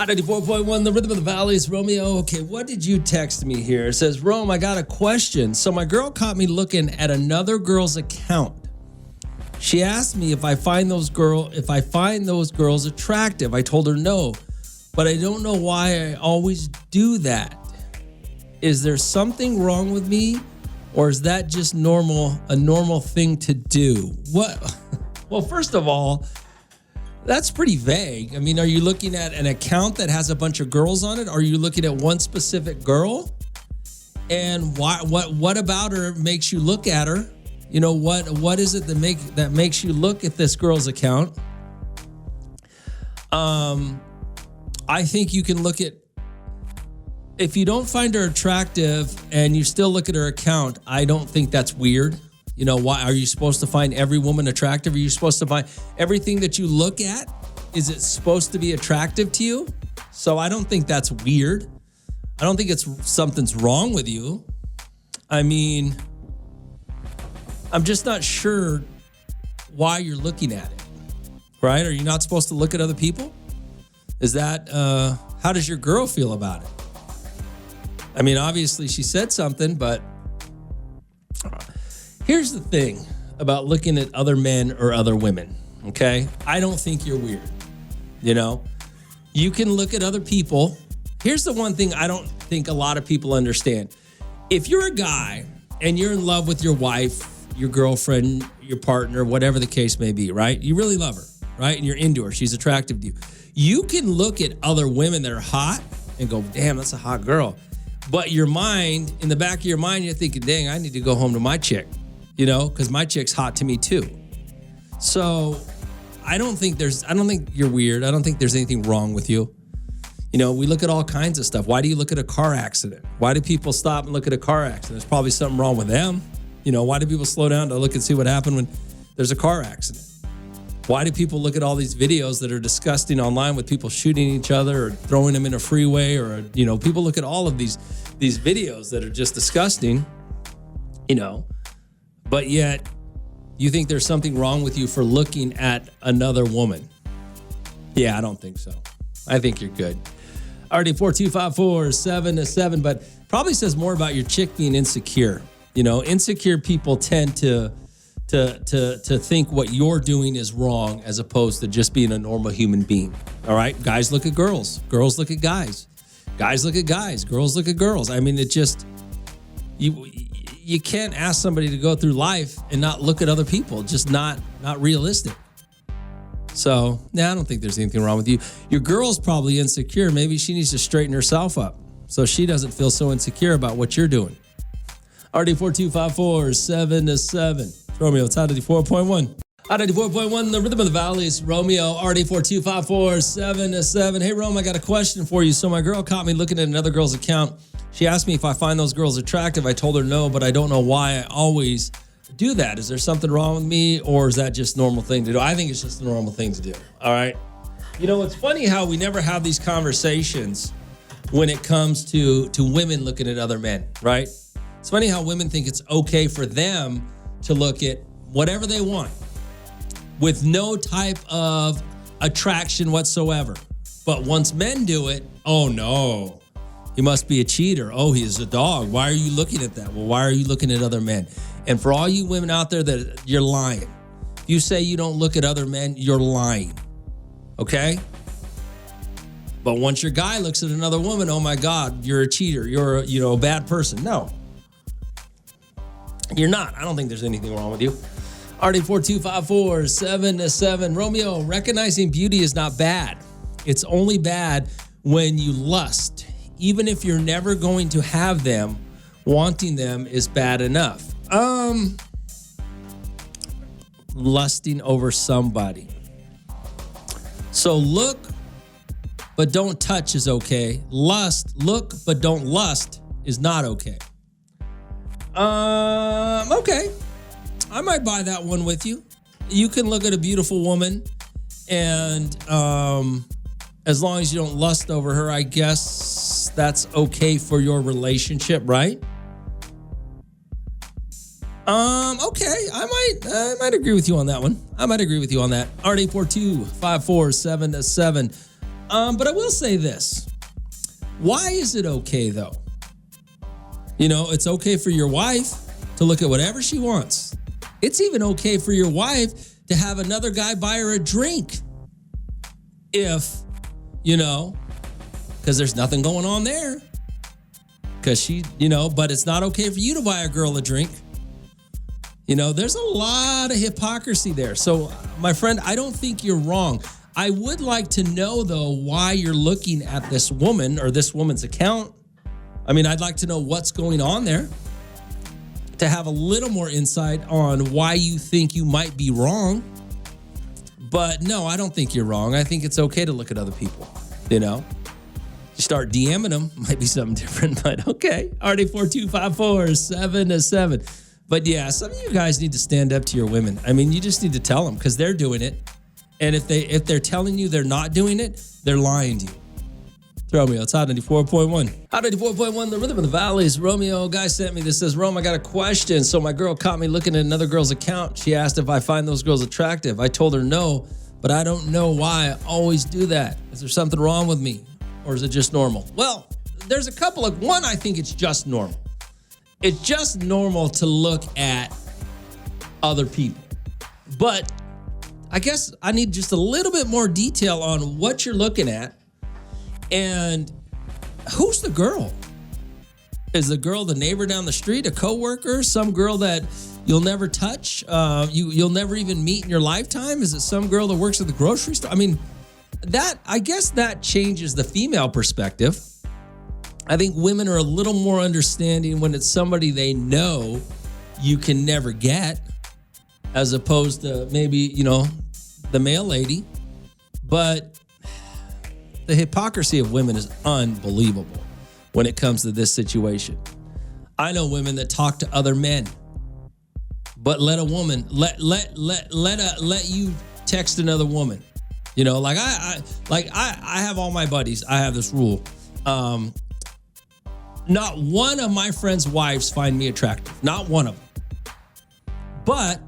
94.1, the Rhythm of the Valley is Romeo. Okay, what did you text me here? It says, Rome, I got a question. So my girl caught me looking at another girl's account. She asked me if I find those girls attractive. I told her no, but I don't know why I always do that. Is there something wrong with me, or is that just a normal thing to do? What? Well, first of all, that's pretty vague. I mean, are you looking at an account that has a bunch of girls on it? Or are you looking at one specific girl? And what about her makes you look at her? You know, what is it that makes you look at this girl's account? I think you can look at, if you don't find her attractive and you still look at her account, I don't think that's weird. You know, why are you supposed to find every woman attractive? Are you supposed to find everything that you look at? Is it supposed to be attractive to you? So I don't think that's weird. I don't think something's wrong with you. I mean, I'm just not sure why you're looking at it, right? Are you not supposed to look at other people? Is that, how does your girl feel about it? I mean, obviously she said something, but here's the thing about looking at other men or other women, okay? I don't think you're weird, you know? You can look at other people. Here's the one thing I don't think a lot of people understand. If you're a guy and you're in love with your wife, your girlfriend, your partner, whatever the case may be, right? You really love her, right? And you're into her. She's attractive to you. You can look at other women that are hot and go, damn, that's a hot girl. But your mind, in the back of your mind, you're thinking, dang, I need to go home to my chick, you know, because my chick's hot to me too. So I don't think you're weird. I don't think there's anything wrong with you. You know, we look at all kinds of stuff. Why do you look at a car accident? Why do people stop and look at a car accident? There's probably something wrong with them. You know, why do people slow down to look and see what happened when there's a car accident? Why do people look at all these videos that are disgusting online with people shooting each other or throwing them in a freeway, or, you know, people look at all of these videos that are just disgusting, you know, but yet you think there's something wrong with you for looking at another woman. Yeah, I don't think so. I think you're good. Already 42547-7, but probably says more about your chick being insecure. You know, insecure people tend to think what you're doing is wrong as opposed to just being a normal human being. All right? Guys look at girls. Girls look at guys. Guys look at guys. Girls look at girls. I mean, it just, you can't ask somebody to go through life and not look at other people. Just not realistic. So, I don't think there's anything wrong with you. Your girl's probably insecure. Maybe she needs to straighten herself up so she doesn't feel so insecure about what you're doing. RD4254-7-7. Romeo, it's out of the 4.1. Out of the 4.1, the Rhythm of the Valley is Romeo, RD4254-7-7. Hey, Rome, I got a question for you. So my girl caught me looking at another girl's account. She asked me if I find those girls attractive. I told her no, but I don't know why I always do that. Is there something wrong with me, or is that just a normal thing to do? I think it's just a normal thing to do, all right? You know, it's funny how we never have these conversations when it comes to women looking at other men, right? It's funny how women think it's okay for them to look at whatever they want with no type of attraction whatsoever. But once men do it, oh no, he must be a cheater. Oh, he is a dog. Why are you looking at that? Well, why are you looking at other men? And for all you women out there, that you're lying. If you say you don't look at other men, you're lying. Okay? But once your guy looks at another woman, oh my God, you're a cheater. You're a bad person. No. You're not. I don't think there's anything wrong with you. RD4254-7-7. Romeo, recognizing beauty is not bad. It's only bad when you lust. Even if you're never going to have them, wanting them is bad enough. Lusting over somebody. So look, but don't touch is okay. Look, but don't lust is not okay. Okay. I might buy that one with you. You can look at a beautiful woman and as long as you don't lust over her, I guess that's okay for your relationship, right? Okay. I might agree with you on that one. I might agree with you on that. RD4254-7-7. But I will say this. Why is it okay, though? You know, it's okay for your wife to look at whatever she wants. It's even okay for your wife to have another guy buy her a drink. If, you know, because there's nothing going on there. Because she, you know, but it's not okay for you to buy a girl a drink. You know, there's a lot of hypocrisy there. So, my friend, I don't think you're wrong. I would like to know, though, why you're looking at this woman or this woman's account. I mean, I'd like to know what's going on there to have a little more insight on why you think you might be wrong. But no, I don't think you're wrong. I think it's okay to look at other people, you know. You start DMing them, might be something different, but okay. RD4254-7-7. But yeah, some of you guys need to stand up to your women. I mean, you just need to tell them because they're doing it. And if they're telling you they're not doing it, they're lying to you. It's Romeo. It's Hot 94.1. Hot 94.1, the rhythm of the valleys. Romeo, a guy sent me this, says, Rome, I got a question. So my girl caught me looking at another girl's account. She asked if I find those girls attractive. I told her no, but I don't know why I always do that. Is there something wrong with me? Or is it just normal? Well, there's a couple of, one, I think it's just normal. It's just normal to look at other people. But I guess I need just a little bit more detail on what you're looking at and who's the girl? Is the girl the neighbor down the street, a coworker, some girl that you'll never touch, you'll never even meet in your lifetime? Is it some girl that works at the grocery store? I mean, I guess that changes the female perspective. I think women are a little more understanding when it's somebody they know you can never get, as opposed to maybe, you know, the male lady. But the hypocrisy of women is unbelievable when it comes to this situation. I know women that talk to other men, but let a woman let you text another woman. You know, like I have all my buddies. I have this rule. Not one of my friends' wives find me attractive. Not one of them. But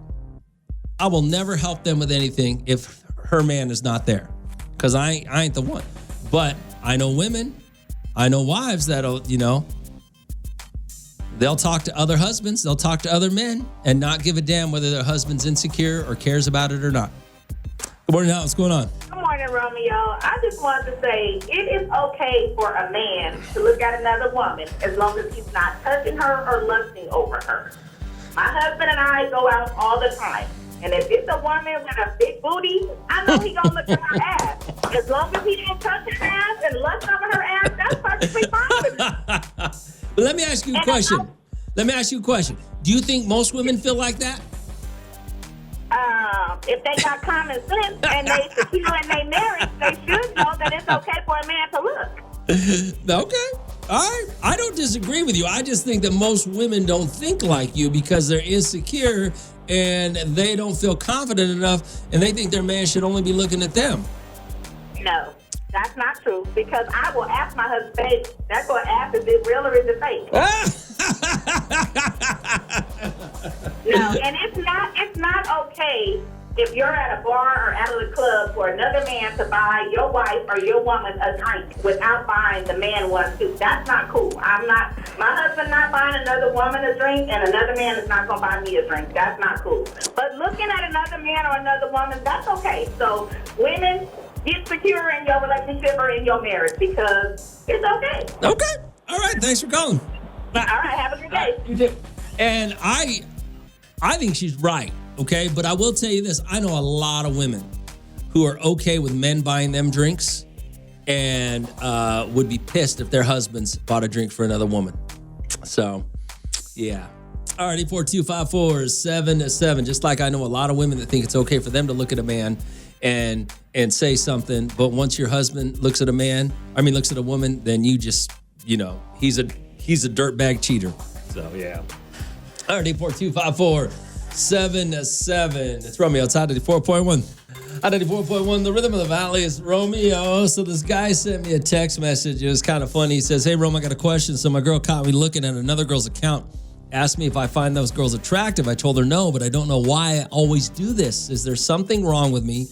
I will never help them with anything if her man is not there, because I ain't the one. But I know women, I know wives that'll, you know, they'll talk to other husbands, they'll talk to other men and not give a damn whether their husband's insecure or cares about it or not. Good morning, Al. What's going on? Good morning, Romeo. I just wanted to say it is okay for a man to look at another woman as long as he's not touching her or lusting over her. My husband and I go out all the time. And if it's a woman with a big booty, I know he gonna look at her ass. As long as he don't touch her ass and lust over her ass, that's perfectly fine with me. But let me ask you a question. Do you think most women feel like that? If they got common sense and they secure in their marriage, they should know that it's okay for a man to look. Okay. All right. I don't disagree with you. I just think that most women don't think like you because they're insecure and they don't feel confident enough and they think their man should only be looking at them. No, that's not true, because I will ask my husband, babe, that's what ask, is it real or is it fake? No, and it's not okay if you're at a bar or out of the club for another man to buy your wife or your woman a drink without buying the man one too. That's not cool. My husband not buying another woman a drink and another man is not going to buy me a drink. That's not cool. But looking at another man or another woman, that's okay. So women, get secure in your relationship or in your marriage because it's okay. Okay. All right. Thanks for calling. All right. Have a good day. You too. And I think she's right. Okay, but I will tell you this. I know a lot of women who are okay with men buying them drinks and would be pissed if their husbands bought a drink for another woman. So, yeah. All right, 842-547-7. Just like I know a lot of women that think it's okay for them to look at a man and say something, but once your husband looks at a woman, then you just, you know, he's a dirtbag cheater. So, yeah. All right, 842-547-7. It's Romeo. It's Hot 94.1. Hot 94.1. The rhythm of the valley is Romeo. So this guy sent me a text message. It was kind of funny. He says, hey, Rome, I got a question. So my girl caught me looking at another girl's account. Asked me if I find those girls attractive. I told her no, but I don't know why I always do this. Is there something wrong with me?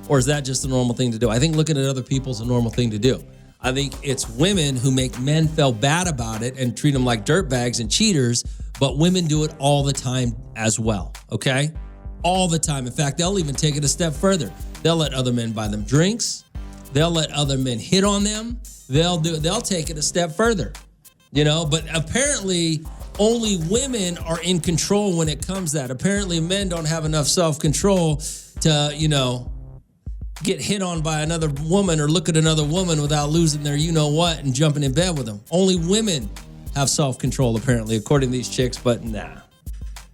Or is that just a normal thing to do? I think looking at other people is a normal thing to do. I think it's women who make men feel bad about it and treat them like dirtbags and cheaters, but women do it all the time as well, okay? All the time. In fact, they'll even take it a step further. They'll let other men buy them drinks. They'll let other men hit on them. They'll take it a step further, but apparently only women are in control when it comes to that. Apparently men don't have enough self-control to, get hit on by another woman or look at another woman without losing their you-know-what and jumping in bed with them. Only women have self-control, apparently, according to these chicks, but nah.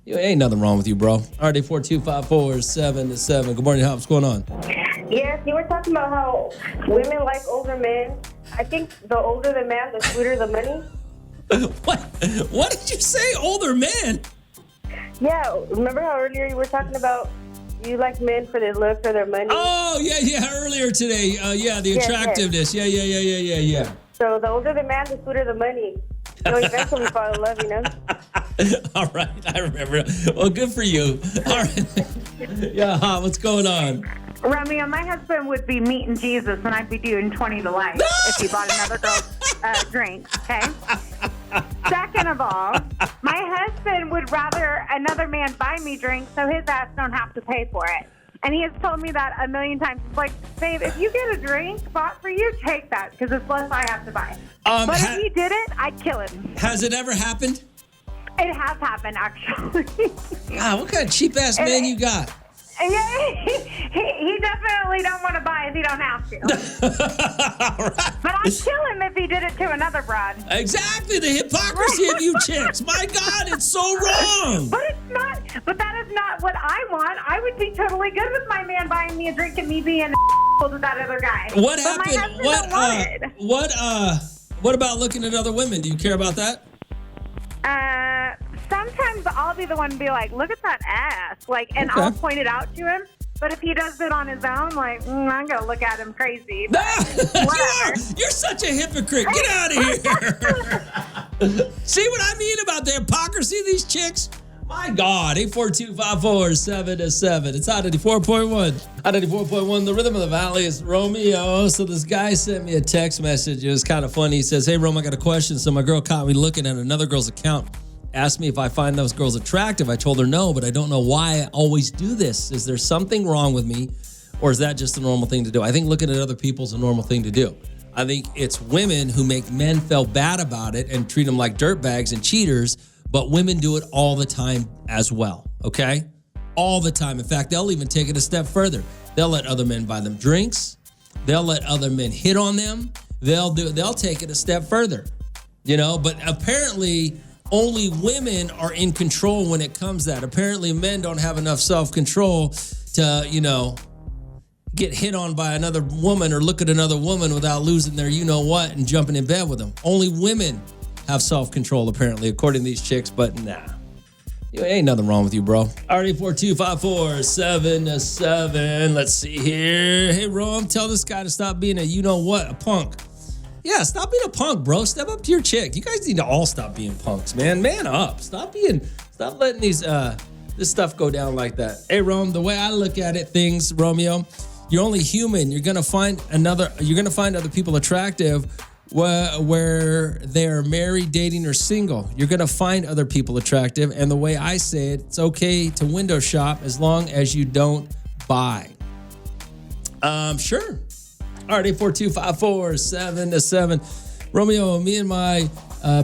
Ain't nothing wrong with you, bro. RD42547-7. Good morning, Hop. What's going on? Yes, you were talking about how women like older men. I think the older the man, the sweeter the money. What did you say, older men? Yeah, remember how earlier you were talking about you like men for their look or their money? Oh, yeah, earlier today. The attractiveness. Yes. Yeah. So the older the man, the sweeter the money. You'll eventually fall in love, All right, I remember. Well, good for you. All right. Yeah, what's going on? Romeo, my husband would be meeting Jesus and I'd be doing 20 to life if he bought another girl's drink, okay? Second of all, my husband would rather another man buy me drinks so his ass don't have to pay for it. And he has told me that a million times. He's like, babe, if you get a drink bought for you, take that because it's less I have to buy. But if he didn't, I'd kill him. Has it ever happened? It has happened, actually. God, what kind of cheap-ass man you got? Yeah, he definitely don't want to buy if he don't have to. Right. But I'd kill him if he did it to another broad. Exactly, the hypocrisy of you chicks. My God, it's so wrong. But it's not. But that is not what I want. I would be totally good with my man buying me a drink and me being to that other guy. What but happened? My husband don't want it. What about looking at other women? Do you care about that? Sometimes I'll be the one to be like, look at that ass. And I'll point it out to him. But if he does it on his own, I'm going to look at him crazy. Whatever. You're such a hypocrite. Get out of here. See what I mean about the hypocrisy of these chicks? My God, 842-547-7. It's Hot 94.1. Hot 94.1, the rhythm of the valley is Romeo. So this guy sent me a text message. It was kind of funny. He says, hey, Rome, I got a question. So my girl caught me looking at another girl's account. Asked me if I find those girls attractive. I told her no, but I don't know why I always do this. Is there something wrong with me, or is that just a normal thing to do? I think looking at other people is a normal thing to do. I think it's women who make men feel bad about it and treat them like dirtbags and cheaters, but women do it all the time as well, okay? All the time. In fact, they'll even take it a step further. They'll let other men buy them drinks. They'll let other men hit on them. They'll take it a step further, but apparently only women are in control when it comes to that. Apparently men don't have enough self-control to, get hit on by another woman or look at another woman without losing their you-know-what and jumping in bed with them. Only women have self-control, apparently, according to these chicks, but nah. Ain't nothing wrong with you, bro. RD42547-7. Let's see here. Hey, Rome, tell this guy to stop being a you-know-what, a punk. Yeah, stop being a punk, bro. Step up to your chick. You guys need to all stop being punks, man. Man up. Stop letting these this stuff go down like that. Hey, Rome, the way I look at it, Romeo, you're only human. You're gonna find other people attractive where they're married, dating, or single. You're gonna find other people attractive, and the way I say it, it's okay to window shop as long as you don't buy. Sure. All right, 842-547-7. Romeo, me and my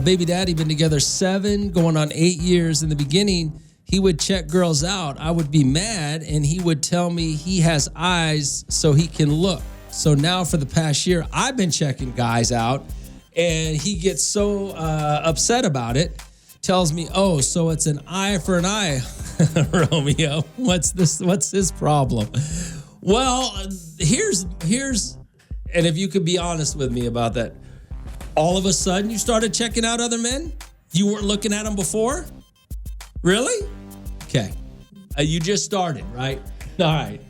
baby daddy been together 7, going on 8 years. In the beginning, he would check girls out. I would be mad, and he would tell me he has eyes so he can look. So now for the past year, I've been checking guys out, and he gets so upset about it, tells me, oh, so it's an eye for an eye. Romeo, what's his problem? Well, here's, and if you could be honest with me about that, all of a sudden you started checking out other men? You weren't looking at them before? Really? Okay. You just started, right? All right.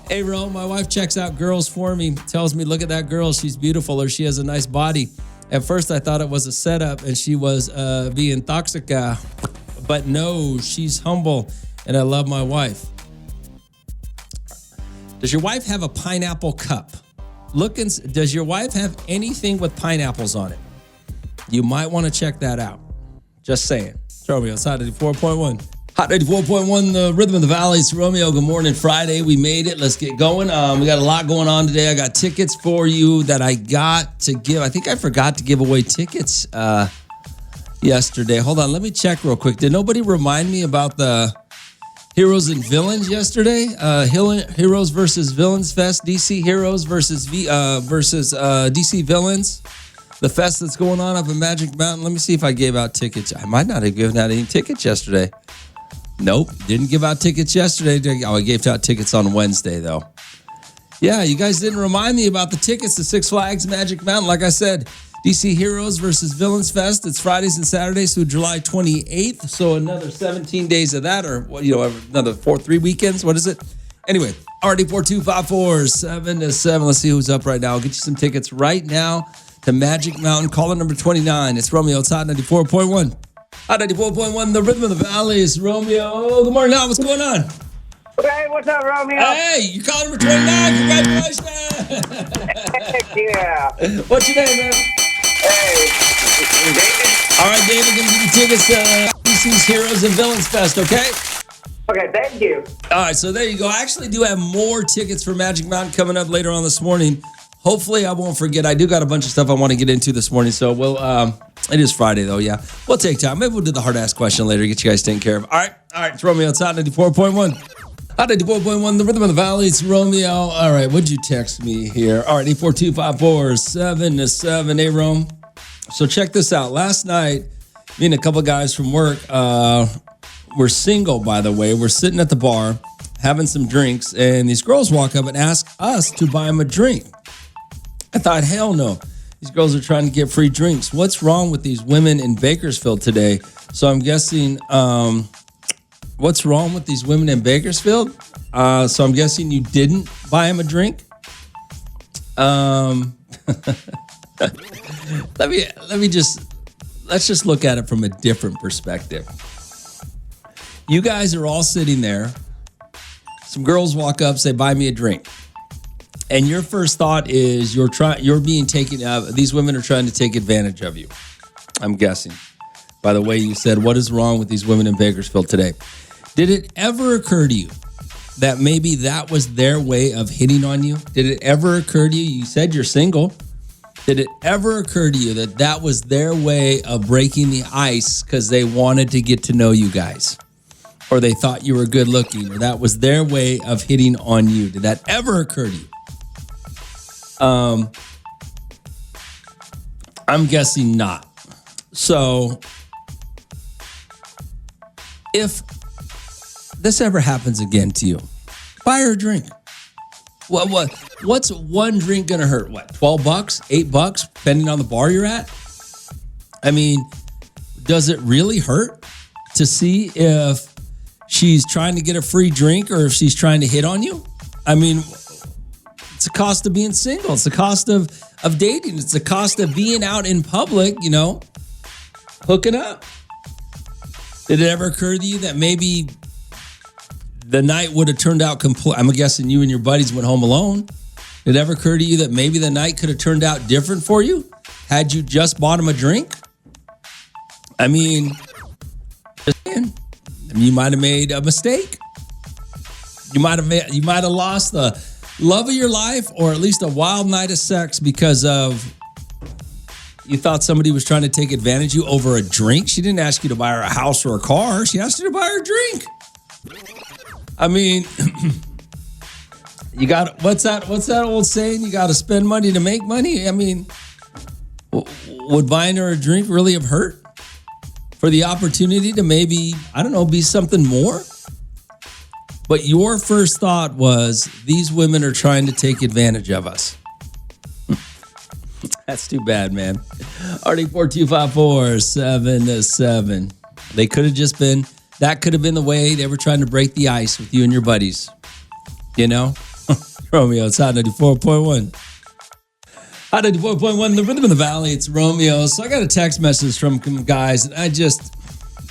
Hey, Rome, my wife checks out girls for me, tells me, look at that girl, she's beautiful, or she has a nice body. At first, I thought it was a setup and she was being toxica, but no, she's humble, and I love my wife. Does your wife have a pineapple cup? Does your wife have anything with pineapples on it? You might want to check that out. Just saying. It's Romeo. It's Hot 94.1. Hot 94.1, the Rhythm of the Valley. It's Romeo. Good morning. Friday. We made it. Let's get going. We got a lot going on today. I got tickets for you that I got to give. I think I forgot to give away tickets yesterday. Hold on. Let me check real quick. Did nobody remind me about the Heroes and Villains yesterday? Heroes versus Villains Fest. DC Heroes versus DC Villains. The fest that's going on up in Magic Mountain. Let me see if I gave out tickets. I might not have given out any tickets yesterday. Nope, didn't give out tickets yesterday. Oh, I gave out tickets on Wednesday, though. Yeah, you guys didn't remind me about the tickets to Six Flags Magic Mountain. Like I said, DC Heroes versus Villains Fest. It's Fridays and Saturdays through July 28th. So another 17 days of that, or another 3 weekends. What is it? Anyway, RD42547-7. Let's see who's up right now. I'll get you some tickets right now to Magic Mountain. Caller number 29. It's Romeo. It's Hot 94.1. Hot 94.1, the Rhythm of the Valley. Is Romeo. Good morning. Now, what's going on? Hey, what's up, Romeo? Hey, you caller number 29. Congratulations. Heck yeah. What's your name, man? Hey, David. All right, David, going to give you tickets to DC's Heroes and Villains Fest, okay? Okay, thank you. All right, so there you go. I actually do have more tickets for Magic Mountain coming up later on this morning. Hopefully, I won't forget. I do got a bunch of stuff I want to get into this morning, so it is Friday, though, yeah. We'll take time. Maybe we'll do the hard-ass question later to get you guys taken care of. All right, it's Romeo. It's Hot 94.1. Hot 94.1, the Rhythm of the Valley. It's Romeo. All right, what'd you text me here? All right, 842-547-7. Hey, Rome. So check this out. Last night, me and a couple guys from work, we're single, by the way. We're sitting at the bar having some drinks, and these girls walk up and ask us to buy them a drink. I thought, hell no. These girls are trying to get free drinks. What's wrong with these women in Bakersfield today? So I'm guessing, what's wrong with these women in Bakersfield? So I'm guessing you didn't buy them a drink. Let's just look at it from a different perspective. You guys are all sitting there. Some girls walk up, say, buy me a drink. And your first thought is you're being taken. These women are trying to take advantage of you. I'm guessing by the way you said, what is wrong with these women in Bakersfield today? Did it ever occur to you that maybe that was their way of hitting on you? Did it ever occur to you? You said you're single. Did it ever occur to you that that was their way of breaking the ice because they wanted to get to know you guys? Or they thought you were good looking, or that was their way of hitting on you? Did that ever occur to you? I'm guessing not. So if this ever happens again to you, buy her a drink. What's one drink gonna hurt? What, $12, $8, depending on the bar you're at? I mean, does it really hurt to see if she's trying to get a free drink or if she's trying to hit on you? I mean, it's the cost of being single. It's the cost of dating. It's the cost of being out in public, hooking up. Did it ever occur to you that maybe the night would have turned out I'm guessing you and your buddies went home alone. Did it ever occur to you that maybe the night could have turned out different for you had you just bought him a drink? I mean, you might have made a mistake. You might have lost the love of your life, or at least a wild night of sex because of you thought somebody was trying to take advantage of you over a drink. She didn't ask you to buy her a house or a car. She asked you to buy her a drink. I mean, what's that old saying? You got to spend money to make money. I mean, would buying her a drink really have hurt for the opportunity to maybe, I don't know, be something more? But your first thought was, these women are trying to take advantage of us. That's too bad, man. RD42547-7. They could have just been, that could have been the way they were trying to break the ice with you and your buddies. Romeo, it's Hot 94.1. Hot 94.1, the Rhythm of the Valley. It's Romeo. So I got a text message from guys, and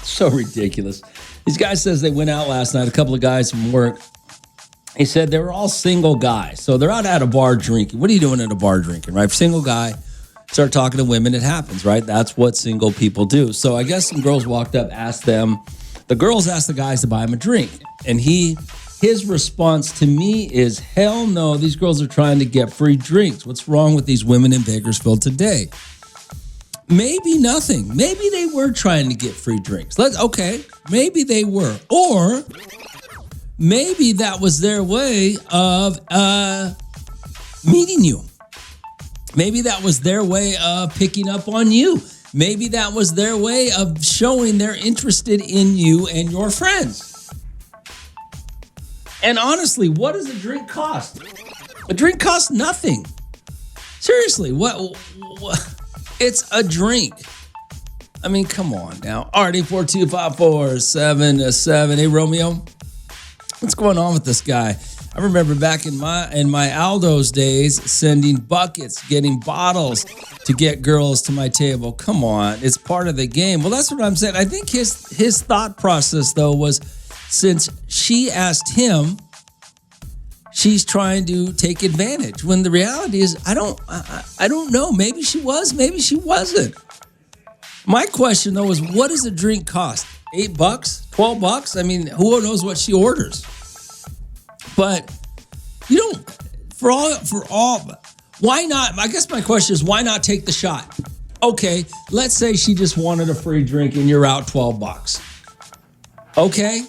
so ridiculous. These guys says they went out last night, a couple of guys from work, He said they were all single guys. So they're out at a bar drinking. What are you doing at a bar drinking, right? Single guy, start talking to women, it happens, right? That's what single people do. So I guess some girls walked up, asked them, the girls asked the guys to buy him a drink. And his response to me is, hell no, these girls are trying to get free drinks. What's wrong with these women in Bakersfield today? Maybe nothing. Maybe they were trying to get free drinks. Okay, maybe they were. Or maybe that was their way of meeting you. Maybe that was their way of picking up on you. Maybe that was their way of showing they're interested in you and your friends. And honestly, what does a drink cost? A drink costs nothing. Seriously, what? It's a drink. I mean, come on now. RD42547. Hey, Romeo. What's going on with this guy? I remember back in my Aldo's days, sending buckets, getting bottles to get girls to my table. Come on, it's part of the game. Well, that's what I'm saying. I think his thought process, though, was since she asked him, she's trying to take advantage. When the reality is, I don't know. Maybe she was, maybe she wasn't. My question, though, is what does a drink cost? $8, $12? I mean, who knows what she orders? But you don't, for all, why not? I guess my question is, why not take the shot? Okay, let's say she just wanted a free drink and you're out $12. Okay,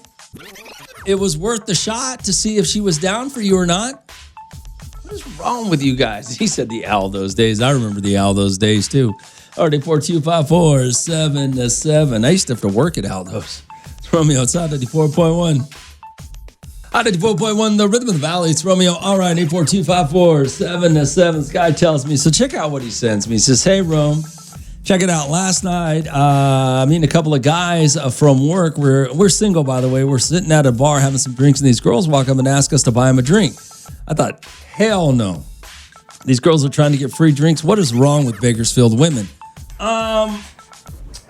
it was worth the shot to see if she was down for you or not. What is wrong with you guys? He said the Aldo's days. I remember the Aldo's days too. RD42547. I used to have to work at Aldo's. It's Romeo. It's out 94.1. 94.1, the Rhythm of the Valley. It's Romeo. All right, 84254-7. This guy tells me. So check out what he sends me. He says, hey, Rome, check it out. Last night, I mean, a couple of guys from work. We're single, by the way. We're sitting at a bar having some drinks, and these girls walk up and ask us to buy them a drink. I thought, hell no. These girls are trying to get free drinks. What is wrong with Bakersfield women?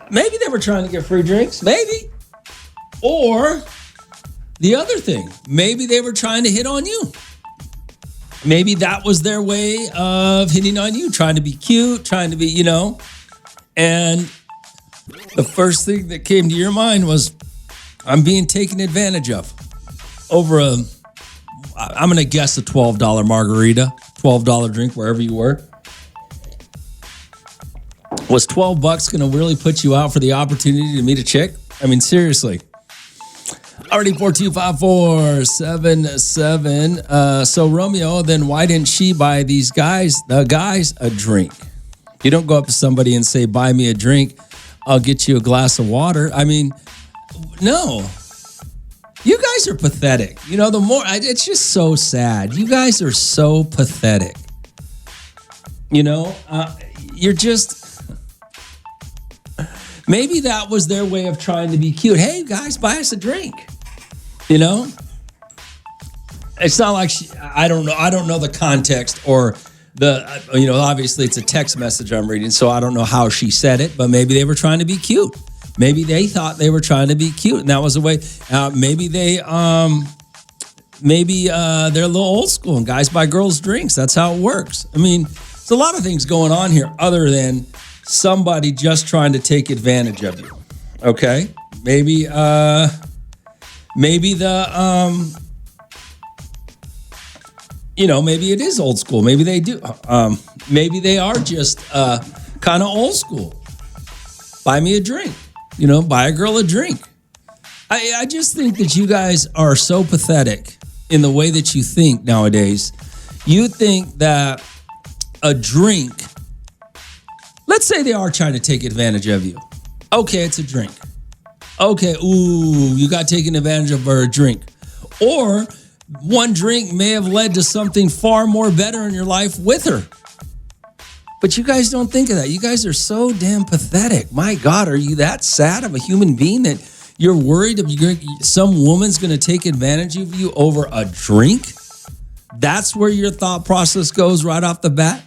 Maybe they were trying to get free drinks. Maybe. Or the other thing, maybe they were trying to hit on you. Maybe that was their way of hitting on you, trying to be cute, trying to be, and the first thing that came to your mind was, I'm being taken advantage of over I'm going to guess a $12 margarita, $12 drink, wherever you were. Was $12 going to really put you out for the opportunity to meet a chick? I mean, seriously. Already 42547. So Romeo, then why didn't she buy the guys a drink? You don't go up to somebody and say, buy me a drink. I'll get you a glass of water. I mean, no. You guys are pathetic. It's just so sad. You guys are so pathetic. You're just, maybe that was their way of trying to be cute. Hey guys, buy us a drink. It's not like I don't know the context or obviously it's a text message I'm reading, so I don't know how she said it, but maybe they were trying to be cute. Maybe they thought they were trying to be cute, and that was the way. Maybe they're a little old school, and guys buy girls drinks. That's how it works. I mean, there's a lot of things going on here other than somebody just trying to take advantage of you. Okay, maybe maybe it is old school. Maybe they do. Maybe they are just kind of old school. Buy me a drink. Buy a girl a drink. I just think that you guys are so pathetic in the way that you think nowadays. You think that a drink, let's say they are trying to take advantage of you. Okay, it's a drink. Okay, you got taken advantage of for a drink. Or one drink may have led to something far more better in your life with her. But you guys don't think of that. You guys are so damn pathetic. My God, are you that sad of a human being that you're worried some woman's going to take advantage of you over a drink? That's where your thought process goes right off the bat?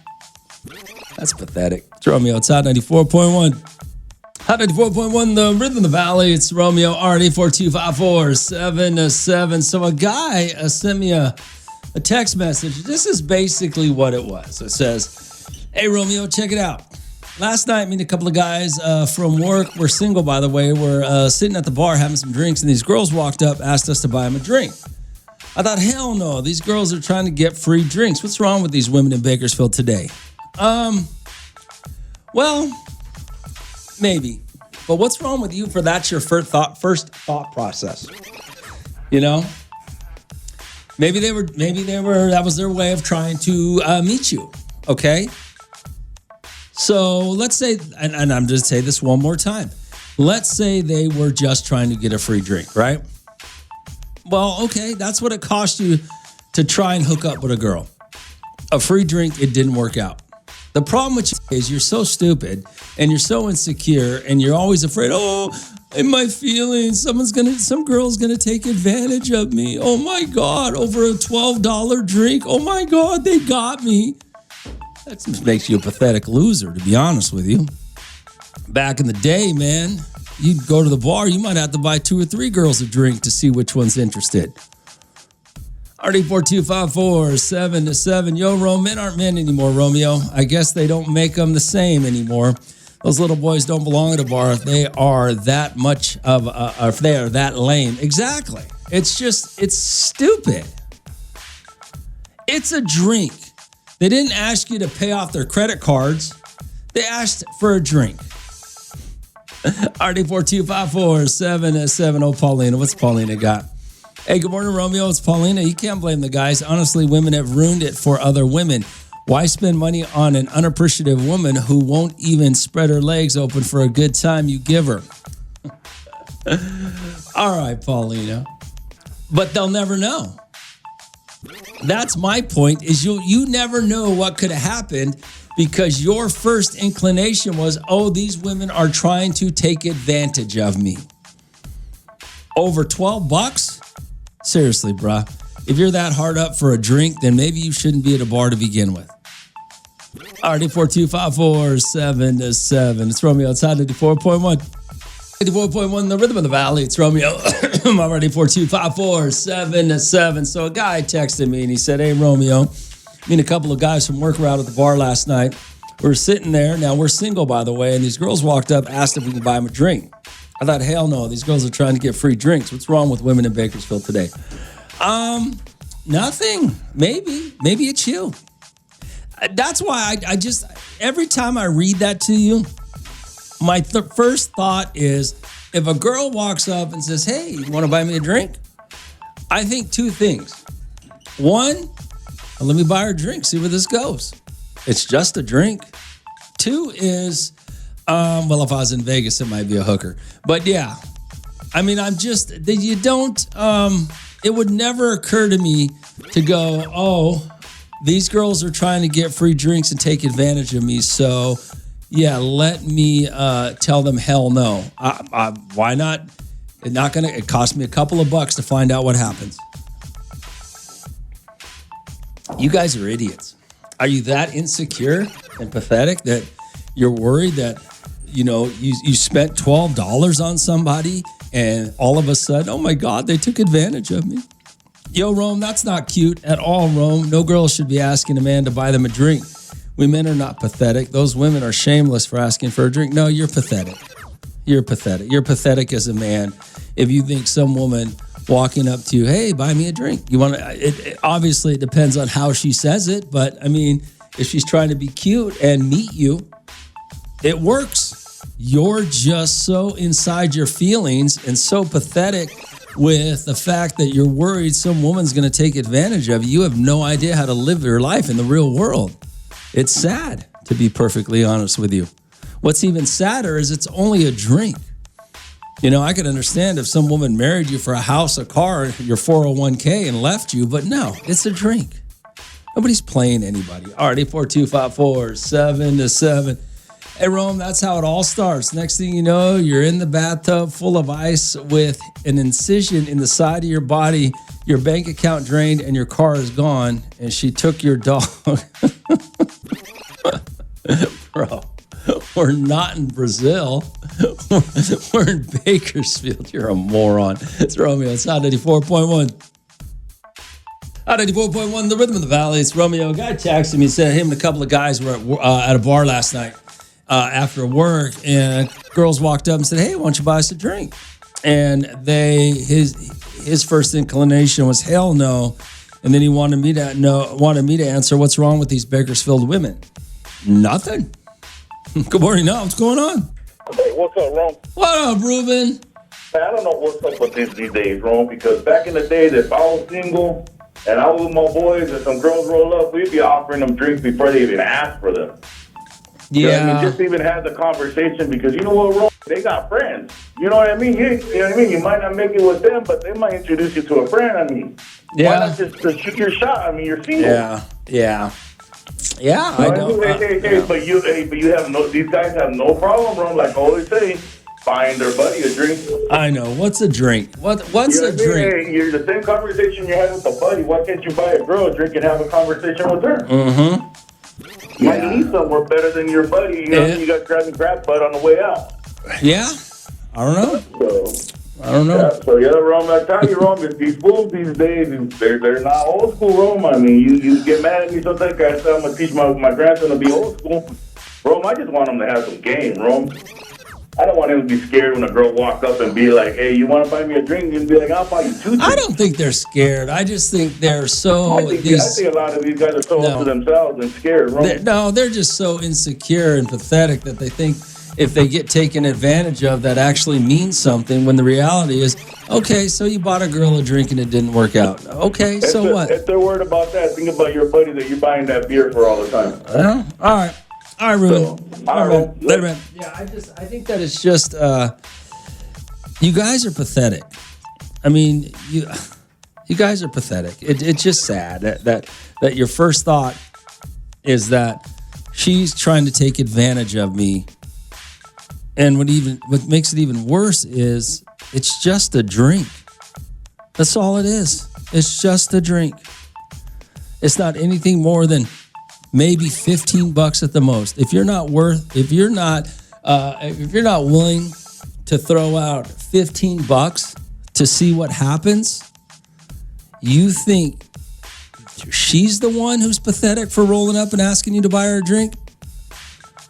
That's pathetic. It's Romeo. It's Hot 94.1. 104.1, the Rhythm of the Valley. It's Romeo, RD4254777. So a guy sent me a text message. This is basically what it was. It says, hey, Romeo, check it out. Last night, me and a couple of guys from work, we're single, by the way, we're sitting at the bar having some drinks, and these girls walked up, asked us to buy them a drink. I thought, hell no, these girls are trying to get free drinks. What's wrong with these women in Bakersfield today? Well, maybe. But what's wrong with you for that's your first thought process? You know? Maybe they were, that was their way of trying to meet you, okay? So let's say, and I'm just saying this one more time. Let's say they were just trying to get a free drink, right? Well, okay, that's what it cost you to try and hook up with a girl. A free drink, it didn't work out. The problem with you is you're so stupid and you're so insecure and you're always afraid, oh, in my feelings, some girl's gonna take advantage of me. Oh my God, over a $12 drink. Oh my God, they got me. That makes you a pathetic loser, to be honest with you. Back in the day, man, you'd go to the bar, you might have to buy 2 or 3 girls a drink to see which one's interested. RD4254777. Yo, Rome, men aren't men anymore, Romeo. I guess they don't make them the same anymore. Those little boys don't belong at a bar if they are that much of if they are that lame. Exactly. It's stupid. It's a drink. They didn't ask you to pay off their credit cards. They asked for a drink. RD4254777. Oh, Paulina. What's Paulina got? Hey, good morning, Romeo. It's Paulina. You can't blame the guys. Honestly, women have ruined it for other women. Why spend money on an unappreciative woman who won't even spread her legs open for a good time you give her? All right, Paulina. But they'll never know. That's my point, is you never know what could have happened because your first inclination was, oh, these women are trying to take advantage of me. Over $12? Seriously, bruh. If you're that hard up for a drink, then maybe you shouldn't be at a bar to begin with. RD4254777. It's Romeo outside 94.1. 94.1, the Rhythm of the Valley. It's Romeo. I'm already 4254777. So a guy texted me and he said, hey, Romeo, me and a couple of guys from work were out at the bar last night. We were sitting there. Now, we're single, by the way, and these girls walked up, asked if we could buy them a drink. I thought, hell no, these girls are trying to get free drinks. What's wrong with women in Bakersfield today? Nothing. Maybe it's you. That's why I just, every time I read that to you, my first thought is, if a girl walks up and says, hey, you want to buy me a drink? I think 2 things. 1, let me buy her a drink, see where this goes. It's just a drink. 2 is, well, if I was in Vegas, it might be a hooker. But yeah, I mean, it would never occur to me to go, oh, these girls are trying to get free drinks and take advantage of me. So yeah, let me tell them hell no. Why not? It cost me a couple of bucks to find out what happens. You guys are idiots. Are you that insecure and pathetic that you're worried that, you spent $12 on somebody and all of a sudden, oh my God, they took advantage of me? Yo, Rome, that's not cute at all, Rome. No girl should be asking a man to buy them a drink. We men are not pathetic. Those women are shameless for asking for a drink. No, you're pathetic. You're pathetic. You're pathetic as a man if you think some woman walking up to you, hey, buy me a drink. Obviously, it depends on how she says it, but I mean, if she's trying to be cute and meet you, it works. You're just so inside your feelings and so pathetic with the fact that you're worried some woman's going to take advantage of you. You have no idea how to live your life in the real world. It's sad, to be perfectly honest with you. What's even sadder is it's only a drink. I could understand if some woman married you for a house, a car, your 401k and left you, but no, it's a drink. Nobody's playing anybody. Already 4254777. Hey, Rome, that's how it all starts. Next thing you know, you're in the bathtub full of ice with an incision in the side of your body, your bank account drained, and your car is gone, and she took your dog. Bro, we're not in Brazil. We're in Bakersfield. You're a moron. It's Romeo. It's Hot 94.1. Hot 94.1, the rhythm of the valley. It's Romeo. A guy texted me, said him and a couple of guys were at a bar last night after work, and girls walked up and said, hey, why don't you buy us a drink? And his first inclination was hell no, and then he wanted me to answer, what's wrong with these Bakersfield women? Nothing. Good morning. No, what's going on? Hey, what's up, Ron? What up, Ruben? Man, I don't know what's up with these days, Ron, because back in the days, if I was single and I was with my boys and some girls roll up, we'd be offering them drinks before they even asked for them. Yeah. You know what I mean? Just even had the conversation because you know what, Ron? They got friends. You know what I mean? You know what I mean? You might not make it with them, but they might introduce you to a friend. I mean, why not just shoot your shot? I mean, you're single. Yeah. I know. Hey, but you have no. These guys have no problem, Ron. Like I always say, buying their buddy a drink. I know. What's a drink? What's a drink? Hey, you're the same conversation you had with a buddy. Why can't you buy a girl a drink and have a conversation with her? Mm-hmm. You might need somewhere better than your buddy. You know, you got grab butt on the way out. Yeah. I don't know. Yeah, Rome, I tell you, Rome, these fools these days, they're not old school, Rome. I mean, you get mad at me sometimes. I say I'm going to teach my grandson to be old school. Rome, I just want him to have some game, Rome. I don't want him to be scared when a girl walks up and be like, hey, you want to buy me a drink? And be like, I'll buy you 2 drinks. I don't think they're scared. I just think they're so... I think a lot of these guys are so up to themselves and scared, Rome. They're just so insecure and pathetic that they think if they get taken advantage of, that actually means something, when the reality is, okay, so you bought a girl a drink and it didn't work out. Okay, so what? If they're worried about that, think about your buddy that you're buying that beer for all the time. All right. All right, Ruben. All right, man. Later, man. Yeah, I think that it's just, you guys are pathetic. I mean, you guys are pathetic. It's just sad that your first thought is that she's trying to take advantage of me. And what makes it even worse is it's just a drink. That's all it is. It's just a drink. It's not anything more than maybe $15 at the most. If you're not willing to throw out $15 to see what happens, you think she's the one who's pathetic for rolling up and asking you to buy her a drink?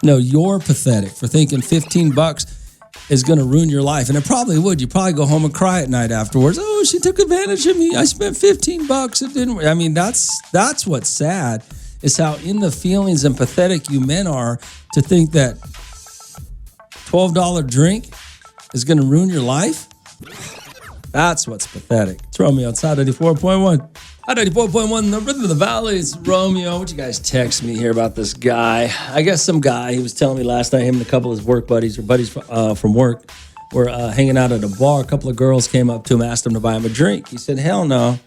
No, you're pathetic for thinking $15 is going to ruin your life. And it probably would. You probably go home and cry at night afterwards. Oh, she took advantage of me. I spent $15. It didn't. I mean, that's what's sad, is how in the feelings and pathetic you men are to think that $12 drink is going to ruin your life. That's what's pathetic. It's Romeo. It's Hot 94.1. Hot 94.1, the rhythm of the valley. It's Romeo. What you guys text me here about this guy? I guess some guy, he was telling me last night, him and a couple of his work buddies or buddies from work were hanging out at a bar. A couple of girls came up to him, asked him to buy him a drink. He said, hell no.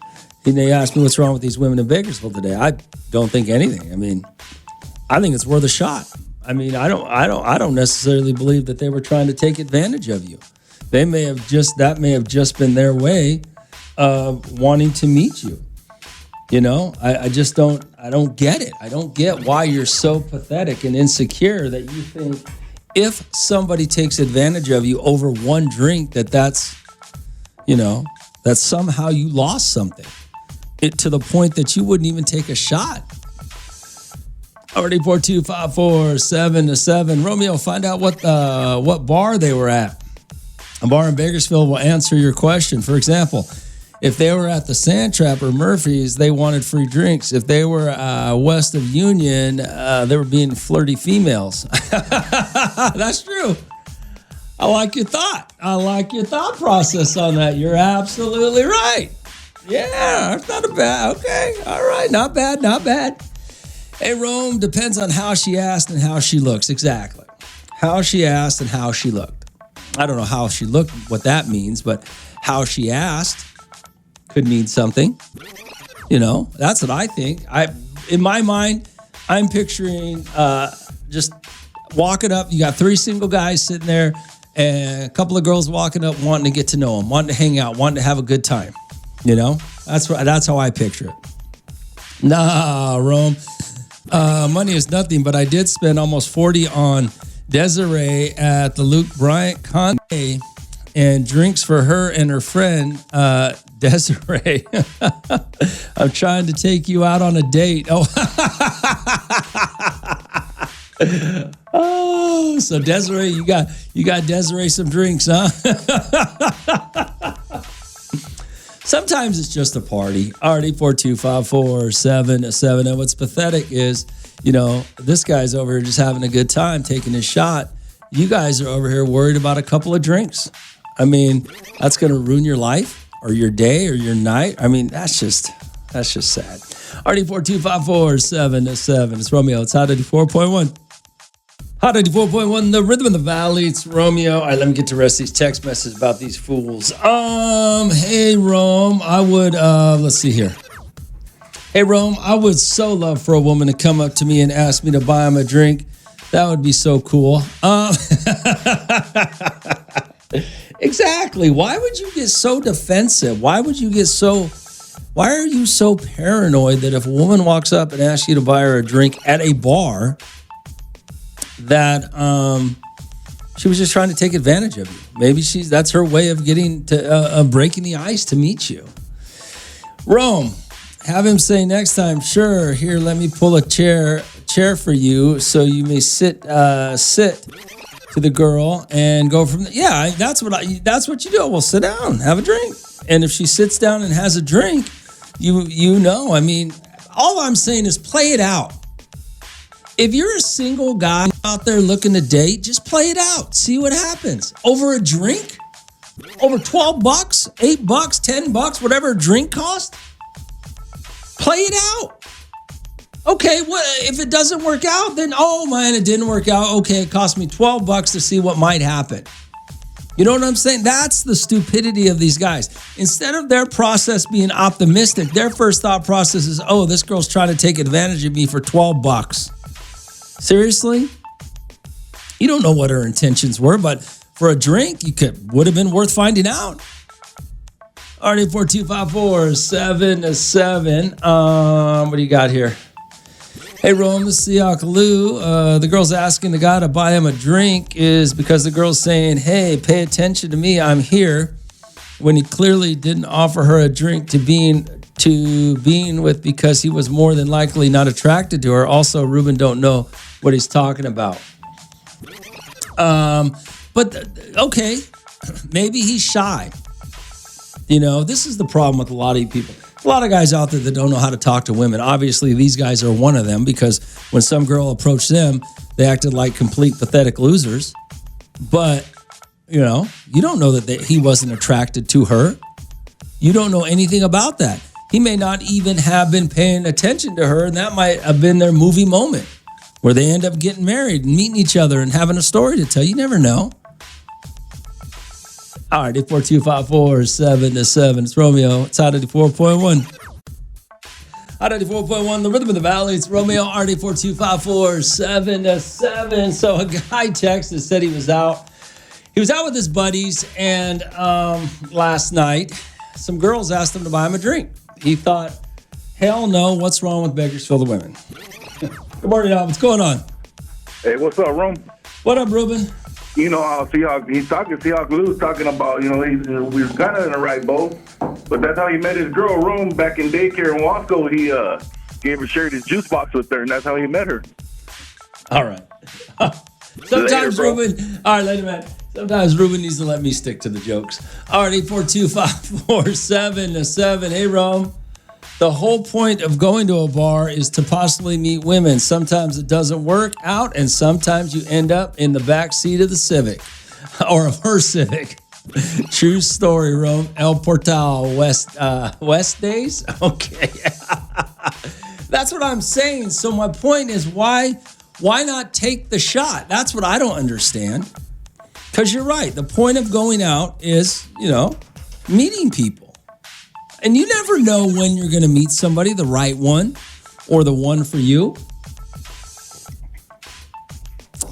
They asked me what's wrong with these women in Bakersfield today. I don't think anything. I mean, I think it's worth a shot. I mean, I don't necessarily believe that they were trying to take advantage of you. That may have just been their way of wanting to meet you. You know, I don't get it. I don't get why you're so pathetic and insecure that you think if somebody takes advantage of you over one drink, that's somehow you lost something. To the point that you wouldn't even take a shot. Already 42547-7. Romeo, find out what bar they were at. A bar in Bakersfield will answer your question. For example, if they were at the Sand Trap or Murphy's, they wanted free drinks. If they were west of Union, they were being flirty females. That's true. I like your thought. I like your thought process on that. You're absolutely right. Yeah, it's not a bad. Okay, all right, not bad, not bad. Hey, Rome, depends on how she asked and how she looks. Exactly. How she asked and how she looked. I don't know how she looked, what that means, but how she asked could mean something. You know, that's what I think. In my mind, I'm picturing just walking up. You got 3 single guys sitting there and a couple of girls walking up wanting to get to know them, wanting to hang out, wanting to have a good time. You know, that's how I picture it. Nah, Rome. Money is nothing, but I did spend almost $40 on Desiree at the Luke Bryant Conde and drinks for her and her friend, Desiree. I'm trying to take you out on a date. Oh, so Desiree, you got Desiree some drinks, huh? Sometimes it's just a party. Already 4254777. And what's pathetic is, this guy's over here just having a good time, taking his shot. You guys are over here worried about a couple of drinks. I mean, that's going to ruin your life or your day or your night. I mean, that's just sad. Already 4254777. It's Romeo. It's Hot 84.1. Hot 84.1, the rhythm of the valley. It's Romeo. All right, let me get to the rest of these text messages about these fools. Hey, Rome, I would, let's see here. Hey, Rome, I would so love for a woman to come up to me and ask me to buy him a drink. That would be so cool. Exactly. Why would you get so defensive? Why are you so paranoid that if a woman walks up and asks you to buy her a drink at a bar, that she was just trying to take advantage of you? Maybe that's her way of getting to breaking the ice to meet you. Rome, have him say next time, sure, here, let me pull a chair for you so you may sit to the girl and go from there. Yeah, that's what you do. Well, sit down, have a drink. And if she sits down and has a drink, I mean, all I'm saying is play it out. If you're a single guy out there looking to date, just play it out. See what happens. Over a drink? Over $12, $8, $10, whatever a drink costs? Play it out. Okay, if it doesn't work out, then, oh man, it didn't work out. Okay, it cost me $12 to see what might happen. You know what I'm saying? That's the stupidity of these guys. Instead of their process being optimistic, their first thought process is, oh, this girl's trying to take advantage of me for $12. Seriously? You don't know what her intentions were, but for a drink, would have been worth finding out. Already 4254777. What do you got here? Hey, Rome, this is Siakalu. The girl's asking the guy to buy him a drink is because the girl's saying, hey, pay attention to me, I'm here, when he clearly didn't offer her a drink to being with because he was more than likely not attracted to her. Also, Ruben don't know what he's talking about. Okay, maybe he's shy. This is the problem with a lot of you people. A lot of guys out there that don't know how to talk to women. Obviously, these guys are one of them because when some girl approached them, they acted like complete pathetic losers. But, you don't know that he wasn't attracted to her. You don't know anything about that. He may not even have been paying attention to her, and that might have been their movie moment where they end up getting married and meeting each other and having a story to tell. You never know. All right, 4254777. It's Romeo. It's Hot 84.1. Hot 84.1, the rhythm of the valley. It's Romeo, RD 4254777. So a guy texted, said he was out. He was out with his buddies, and last night, some girls asked him to buy him a drink. He thought, hell no, what's wrong with Bakersfield women? Good morning, Al. What's going on? Hey, what's up, Rome? What up, Ruben? Seahawk Lou's talking about, we was kind of in the right boat, but that's how he met his girl, Rome, back in daycare in Wasco. He shared his juice box with her, and that's how he met her. All right. Sometimes Ruben, all right, later, man. Sometimes Ruben needs to let me stick to the jokes. All right, 842-547-7. Hey, Rome. The whole point of going to a bar is to possibly meet women. Sometimes it doesn't work out, and sometimes you end up in the back seat of the Civic or of her Civic. True story, Rome. El Portal, West days? Okay. That's what I'm saying. So my point is, why not take the shot? That's what I don't understand. Because you're right. The point of going out is, meeting people. And you never know when you're going to meet somebody, the right one or the one for you.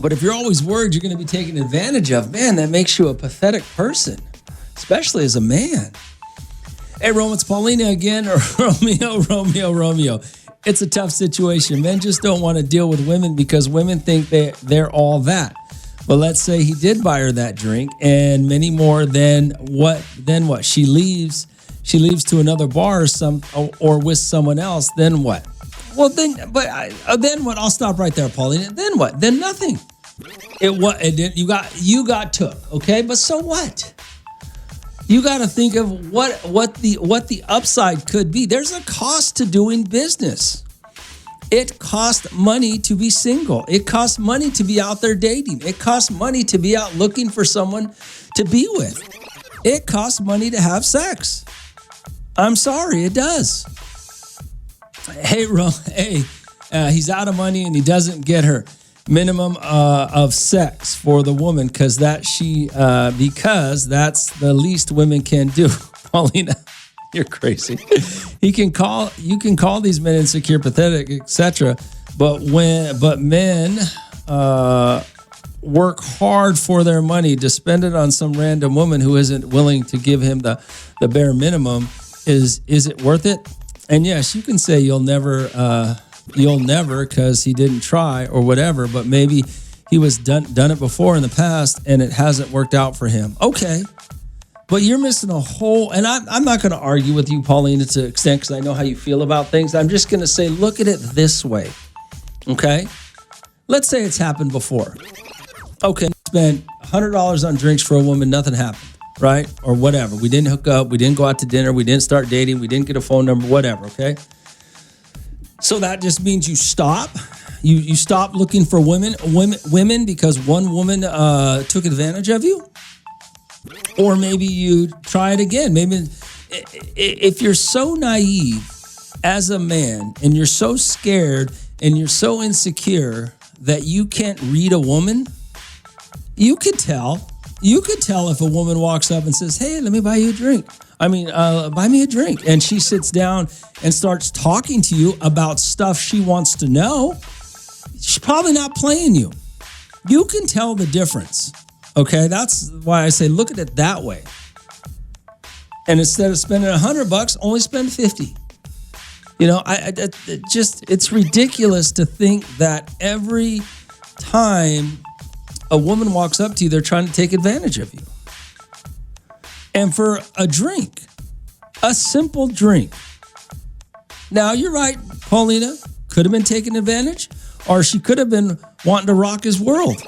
But if you're always worried you're going to be taken advantage of, man, that makes you a pathetic person, especially as a man. Hey, Rome, it's Paulina again, or Romeo. It's a tough situation. Men just don't want to deal with women because women think they're all that. But let's say he did buy her that drink and many more. Then what? She leaves to another bar or with someone else. Then what? Well, then what? I'll stop right there, Pauline. Then what? Then nothing. You got took. Okay, but so what? You got to think of what the upside could be. There's a cost to doing business. It costs money to be single. It costs money to be out there dating. It costs money to be out looking for someone to be with. It costs money to have sex. I'm sorry, it does. Hey, he's out of money and he doesn't get her minimum of sex for the woman because that's the least women can do. Paulina, you're crazy. You can call these men insecure, pathetic, etc. But men work hard for their money to spend it on some random woman who isn't willing to give him the bare minimum. Is it worth it? And yes, you can say you'll never because he didn't try or whatever. But maybe he was done it before in the past and it hasn't worked out for him. Okay. But you're missing a whole, and I'm not going to argue with you, Paulina, to an extent because I know how you feel about things. I'm just going to say, look at it this way, okay? Let's say it's happened before. Okay, spent $100 on drinks for a woman, nothing happened, right? Or whatever. We didn't hook up, we didn't go out to dinner, we didn't start dating, we didn't get a phone number, whatever, okay? So that just means you stop. You stop looking for women because one woman took advantage of you? Or maybe you try it again. Maybe if you're so naive as a man and you're so scared and you're so insecure that you can't read a woman, you could tell. You could tell if a woman walks up and says, hey, let me buy you a drink. Buy me a drink. And she sits down and starts talking to you about stuff she wants to know. She's probably not playing you. You can tell the difference. Okay, that's why I say look at it that way. And instead of spending $100, only spend 50. You know, it's ridiculous to think that every time a woman walks up to you, they're trying to take advantage of you. And for a drink, a simple drink. Now, you're right, Paulina could have been taking advantage, or she could have been wanting to rock his world.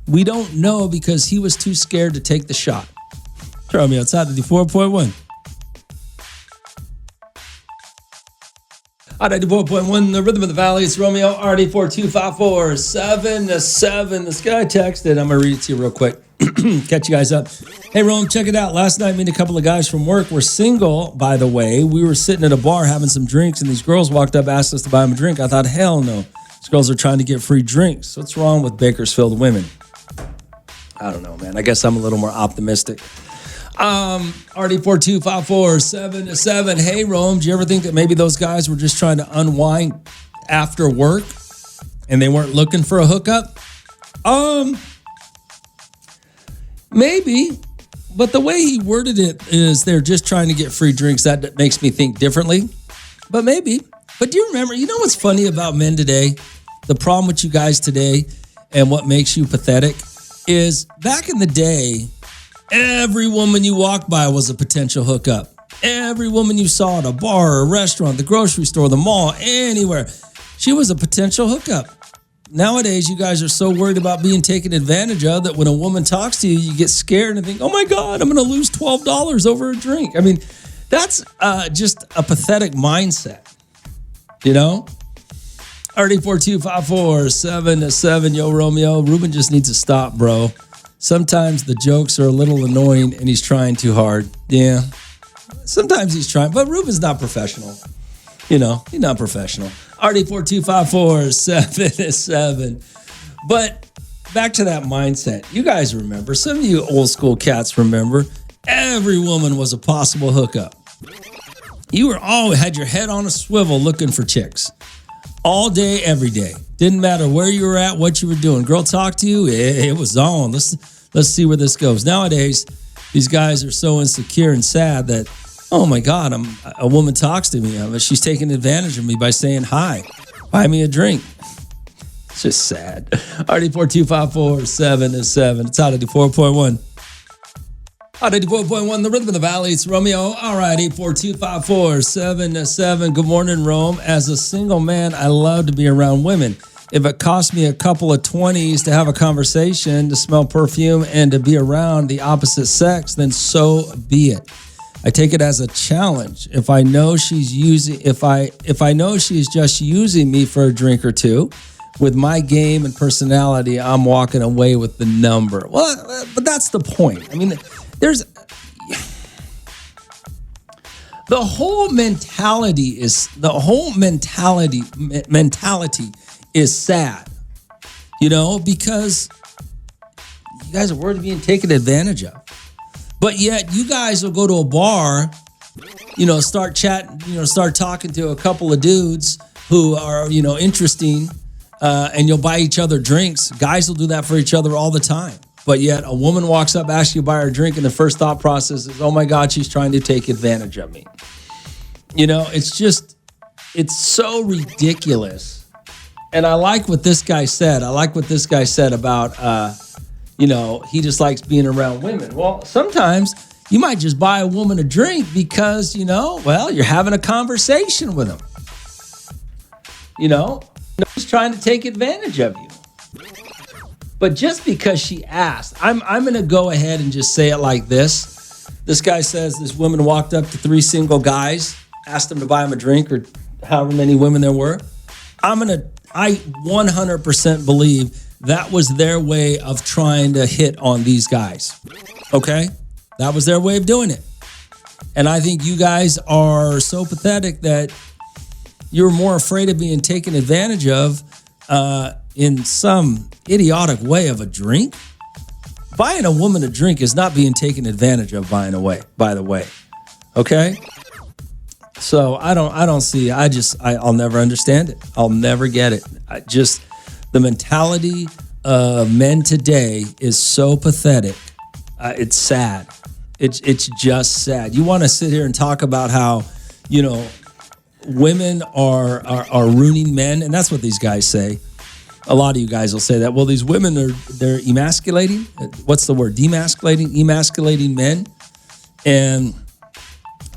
We don't know because he was too scared to take the shot. Throw me outside of the 4.1. At 94.1, the Rhythm of the Valley. It's Romeo, RD4254 7-7. This guy texted. I'm going to read it to you real quick. Catch you guys up. Hey, Rome, check it out. Last night, me and a couple of guys from work were single, by the way. We were sitting at a bar having some drinks, and these girls walked up, asked us to buy them a drink. I thought, hell no. These girls are trying to get free drinks. What's wrong with Bakersfield women? I don't know, man. I guess I'm a little more optimistic. RD4254 7-7. Hey, Rome, do you ever think that maybe those guys were just trying to unwind after work and they weren't looking for a hookup? Maybe. But the way he worded it is they're just trying to get free drinks. That makes me think differently. But maybe. But do you remember, you know what's funny about men today? The problem with you guys today and what makes you pathetic is back in the day, every woman you walked by was a potential hookup. Every woman you saw at a bar or a restaurant, the grocery store, the mall, anywhere, she was a potential hookup. Nowadays, you guys are so worried about being taken advantage of that when a woman talks to you, you get scared and think, oh my God, I'm going to lose $12 over a drink. I mean, that's just a pathetic mindset, you know? RD4254 7-7. Yo, Romeo. Ruben just needs to stop, bro. Sometimes the jokes are a little annoying and he's trying too hard. Yeah. Sometimes he's trying, but Ruben's not professional. You know, he's not professional. RD4254 7-7. But back to that mindset. You guys remember, some of you old school cats remember, every woman was a possible hookup. You were always had your head on a swivel looking for chicks. All day, every day. Didn't matter where you were at, what you were doing. Girl talked to you, it was on. Let's see where this goes. Nowadays, these guys are so insecure and sad that, oh my God, a woman talks to me. She's taking advantage of me by saying hi, buy me a drink. It's just sad. RD42547 It's out of 4.1. Out of 4.1, the rhythm of the valley. It's Romeo. All right, 8425477. Good morning, Rome. As a single man, I love to be around women. If it costs me a couple of 20s to have a conversation, to smell perfume, and to be around the opposite sex, then so be it. I take it as a challenge. If I know she's just using me for a drink or two, with my game and personality, I'm walking away with the number. Well, but that's the point. I mean, there's the whole mentality is sad, because you guys are worried of being taken advantage of. But yet you guys will go to a bar, start chatting, start talking to a couple of dudes who are, interesting, and you'll buy each other drinks. Guys will do that for each other all the time. But yet a woman walks up, asks you to buy her a drink, and the first thought process is, oh my God, she's trying to take advantage of me. It's so ridiculous. And I like what this guy said. About, he just likes being around women. Well, sometimes you might just buy a woman a drink because, you're having a conversation with them. She's trying to take advantage of you. But just because she asked, I'm going to go ahead and just say it like this. This guy says this woman walked up to 3 single guys, asked them to buy him a drink, or however many women there were. I 100% believe that was their way of trying to hit on these guys. Okay? That was their way of doing it. And I think you guys are so pathetic that you're more afraid of being taken advantage of in some idiotic way of a drink. Buying a woman a drink is not being taken advantage of, by the way. Okay? So I'll never understand it. I'll never get it. The mentality of men today is so pathetic. It's sad. It's just sad. You want to sit here and talk about how, women are ruining men, and that's what these guys say. A lot of you guys will say that. Well, these women they're emasculating. What's the word? Emasculating men. And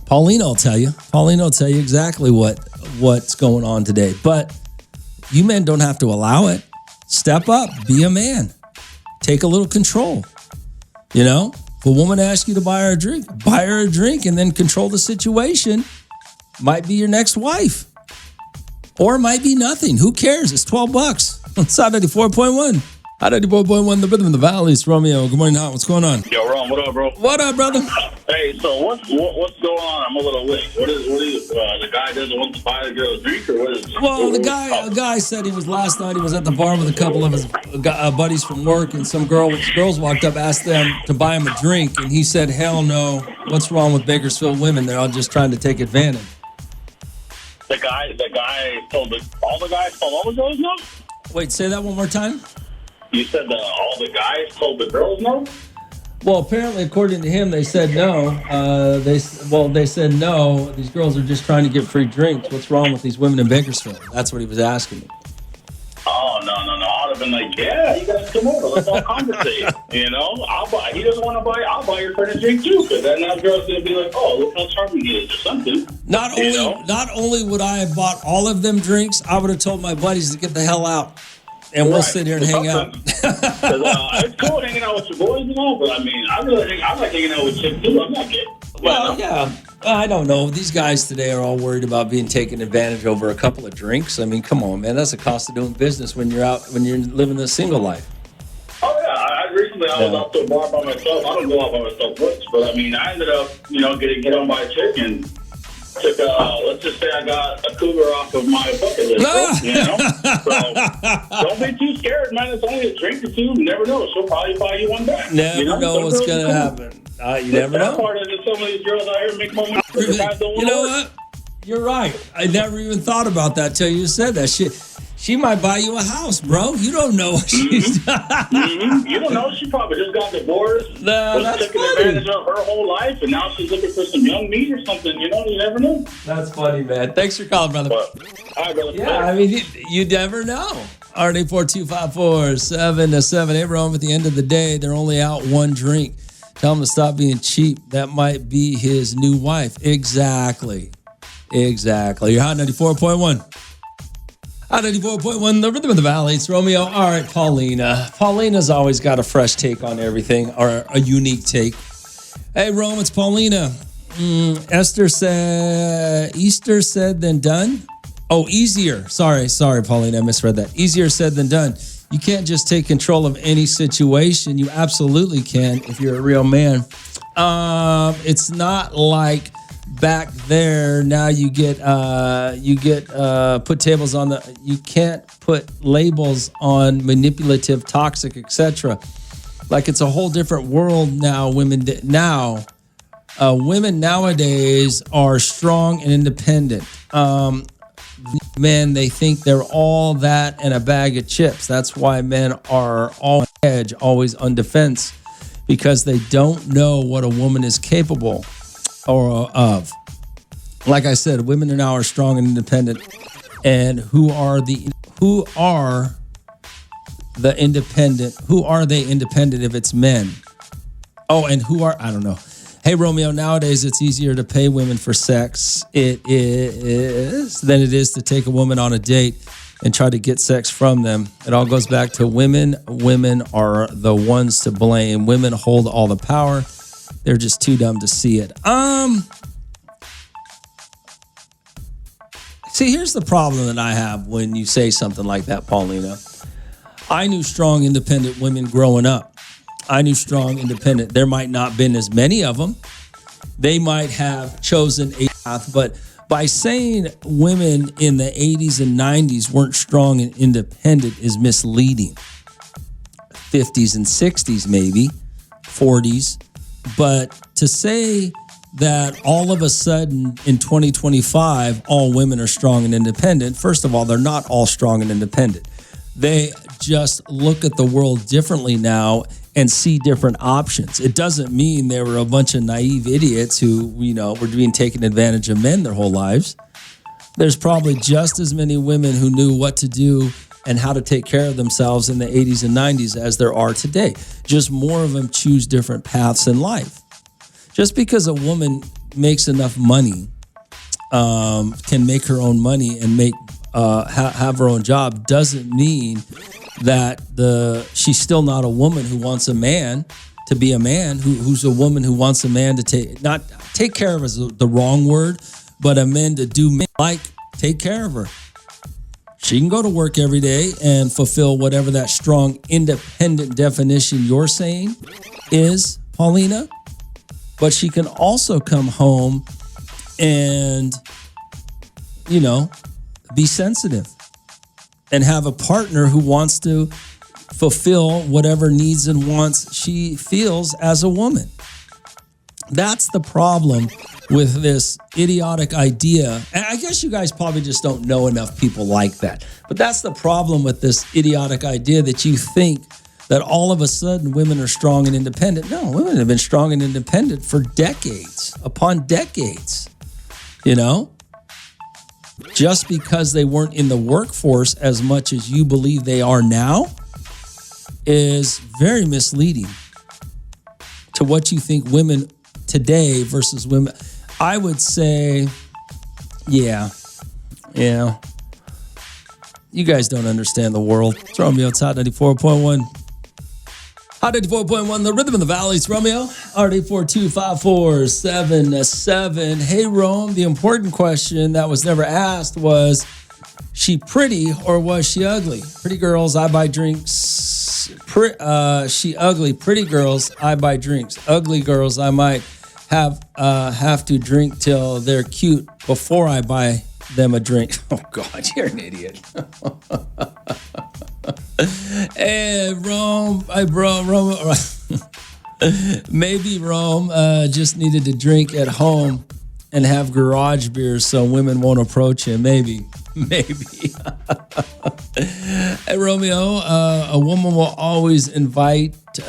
Paulina will tell you exactly what's going on today. But you men don't have to allow it. Step up, be a man. Take a little control. If a woman asks you to buy her a drink, and then control the situation. Might be your next wife. Or it might be nothing. Who cares? It's $12. It's out 94.1. Out 94.1, the rhythm of the valley. It's Romeo. Good morning, Hot. What's going on? Yo, Ron, what up, bro? What up, brother? Hey, so what's going on? I'm a little lit. What is the guy doesn't want to buy the girl a drink, or what is? Well, the guy said last night he was at the bar with a couple of his buddies from work, and some girls walked up, asked them to buy him a drink, and he said, "Hell no! What's wrong with Bakersfield women? They're all just trying to take advantage." The guy told all the girls no? Wait, say that one more time. You said all the guys told the girls no? Well, apparently, according to him, they said no. They said no. These girls are just trying to get free drinks. What's wrong with these women in Bakersfield? That's what he was asking me. Oh, no. I'd have been like, yeah, you guys come over. Let's all conversate. I'll buy. He doesn't want to buy. I'll buy your friend a drink too, because then that girl's gonna be like, oh, look how charming he is, or something. Not only would I have bought all of them drinks, I would have told my buddies to get the hell out, and we'll sit here and hang out. It's cool hanging out with your boys and all, but I mean, I like hanging out with chicks too. I'm not gay. Well, yeah. I don't know. These guys today are all worried about being taken advantage over a couple of drinks. I mean, come on, man. That's the cost of doing business when you're living a single life. Oh, yeah. I was out to a bar by myself. I don't go out by myself once, but I mean, I ended up, getting hit on by a chick and took, let's just say I got a cougar off of my bucket list, bro, So don't be too scared, man. It's only a drink or two. You never know. She'll probably buy you one back. Never know what's going to happen. You never know. Part is that some of these girls out here make more money. You know what? You're right. I never even thought about that till you said that shit. She might buy you a house, bro. You don't know what she's done. You don't know. She probably just got divorced. No, was that's taking funny. advantage of her whole life, and now she's looking for some young meat or something. You know, you never know. That's funny, man. Thanks for calling, brother. But, all right, brother. Yeah, I mean, you never know. RD4254-7-7. Hey, Rome, at the end of the day, they're only out one drink. Tell him to stop being cheap. That might be his new wife. Exactly. You're Hot 94.1. Hot 94.1, the rhythm of the valley. It's Romeo. All right, Paulina. Paulina's always got a fresh take on everything, or a unique take. Hey, Rome, it's Paulina. Easter said than done. Oh, easier. Sorry, Paulina, I misread that. Easier said than done. You can't just take control of any situation. You absolutely can if you're a real man. It's not like back there. Now you get put tables on the. You can't put labels on manipulative, toxic, etc. Like it's a whole different world now. Women nowadays are strong and independent. Men, they think they're all that and a bag of chips. That's why men are all on edge, always on defense, because they don't know what a woman is capable of. Like I said, women are now strong and independent. And who are they independent if it's men? Oh, and I don't know. Hey, Romeo, nowadays it's easier to pay women for sex than it is to take a woman on a date and try to get sex from them. It all goes back to women. Women are the ones to blame. Women hold all the power. They're just too dumb to see it. See, here's the problem that I have when you say something like that, Paulina. I knew strong, independent women growing up. I knew strong, independent. There might not have been as many of them. They might have chosen a path, but by saying women in the 80s and 90s weren't strong and independent is misleading. 50s and 60s maybe, 40s. But to say that all of a sudden in 2025, all women are strong and independent, first of all, they're not all strong and independent. They just look at the world differently now and see different options. It doesn't mean they were a bunch of naive idiots who, were being taken advantage of men their whole lives. There's probably just as many women who knew what to do and how to take care of themselves in the 80s and 90s as there are today. Just more of them choose different paths in life. Just because a woman makes enough money, can make her own money and have her own job, doesn't mean that she's still not a woman who wants a man to be a man, who's a woman who wants a man to take care of is the wrong word, but a man to do take care of her. She can go to work every day and fulfill whatever that strong, independent definition you're saying is, Paulina, but she can also come home and, be sensitive and have a partner who wants to fulfill whatever needs and wants she feels as a woman. That's the problem with this idiotic idea. And I guess you guys probably just don't know enough people like that. But that's the problem with this idiotic idea that you think that all of a sudden women are strong and independent. No, women have been strong and independent for decades upon decades, Just because they weren't in the workforce as much as you believe they are now is very misleading to what you think women today versus women. I would say, yeah. You guys don't understand the world. It's Romeo. It's Hot 94.1. Hot 94.1, the rhythm of the valley. It's Romeo. RD4254-7-7. Hey, Rome, the important question that was never asked was, she pretty or was she ugly? Pretty girls, I buy drinks. She ugly. Pretty girls, I buy drinks. Ugly girls, I might have to drink till they're cute before I buy them a drink. Oh, God, you're an idiot. Hey, Rome. Hey, Rome. Maybe Rome just needed to drink at home and have garage beers so women won't approach him. Maybe. Maybe. Hey, Romeo, a woman will always invite to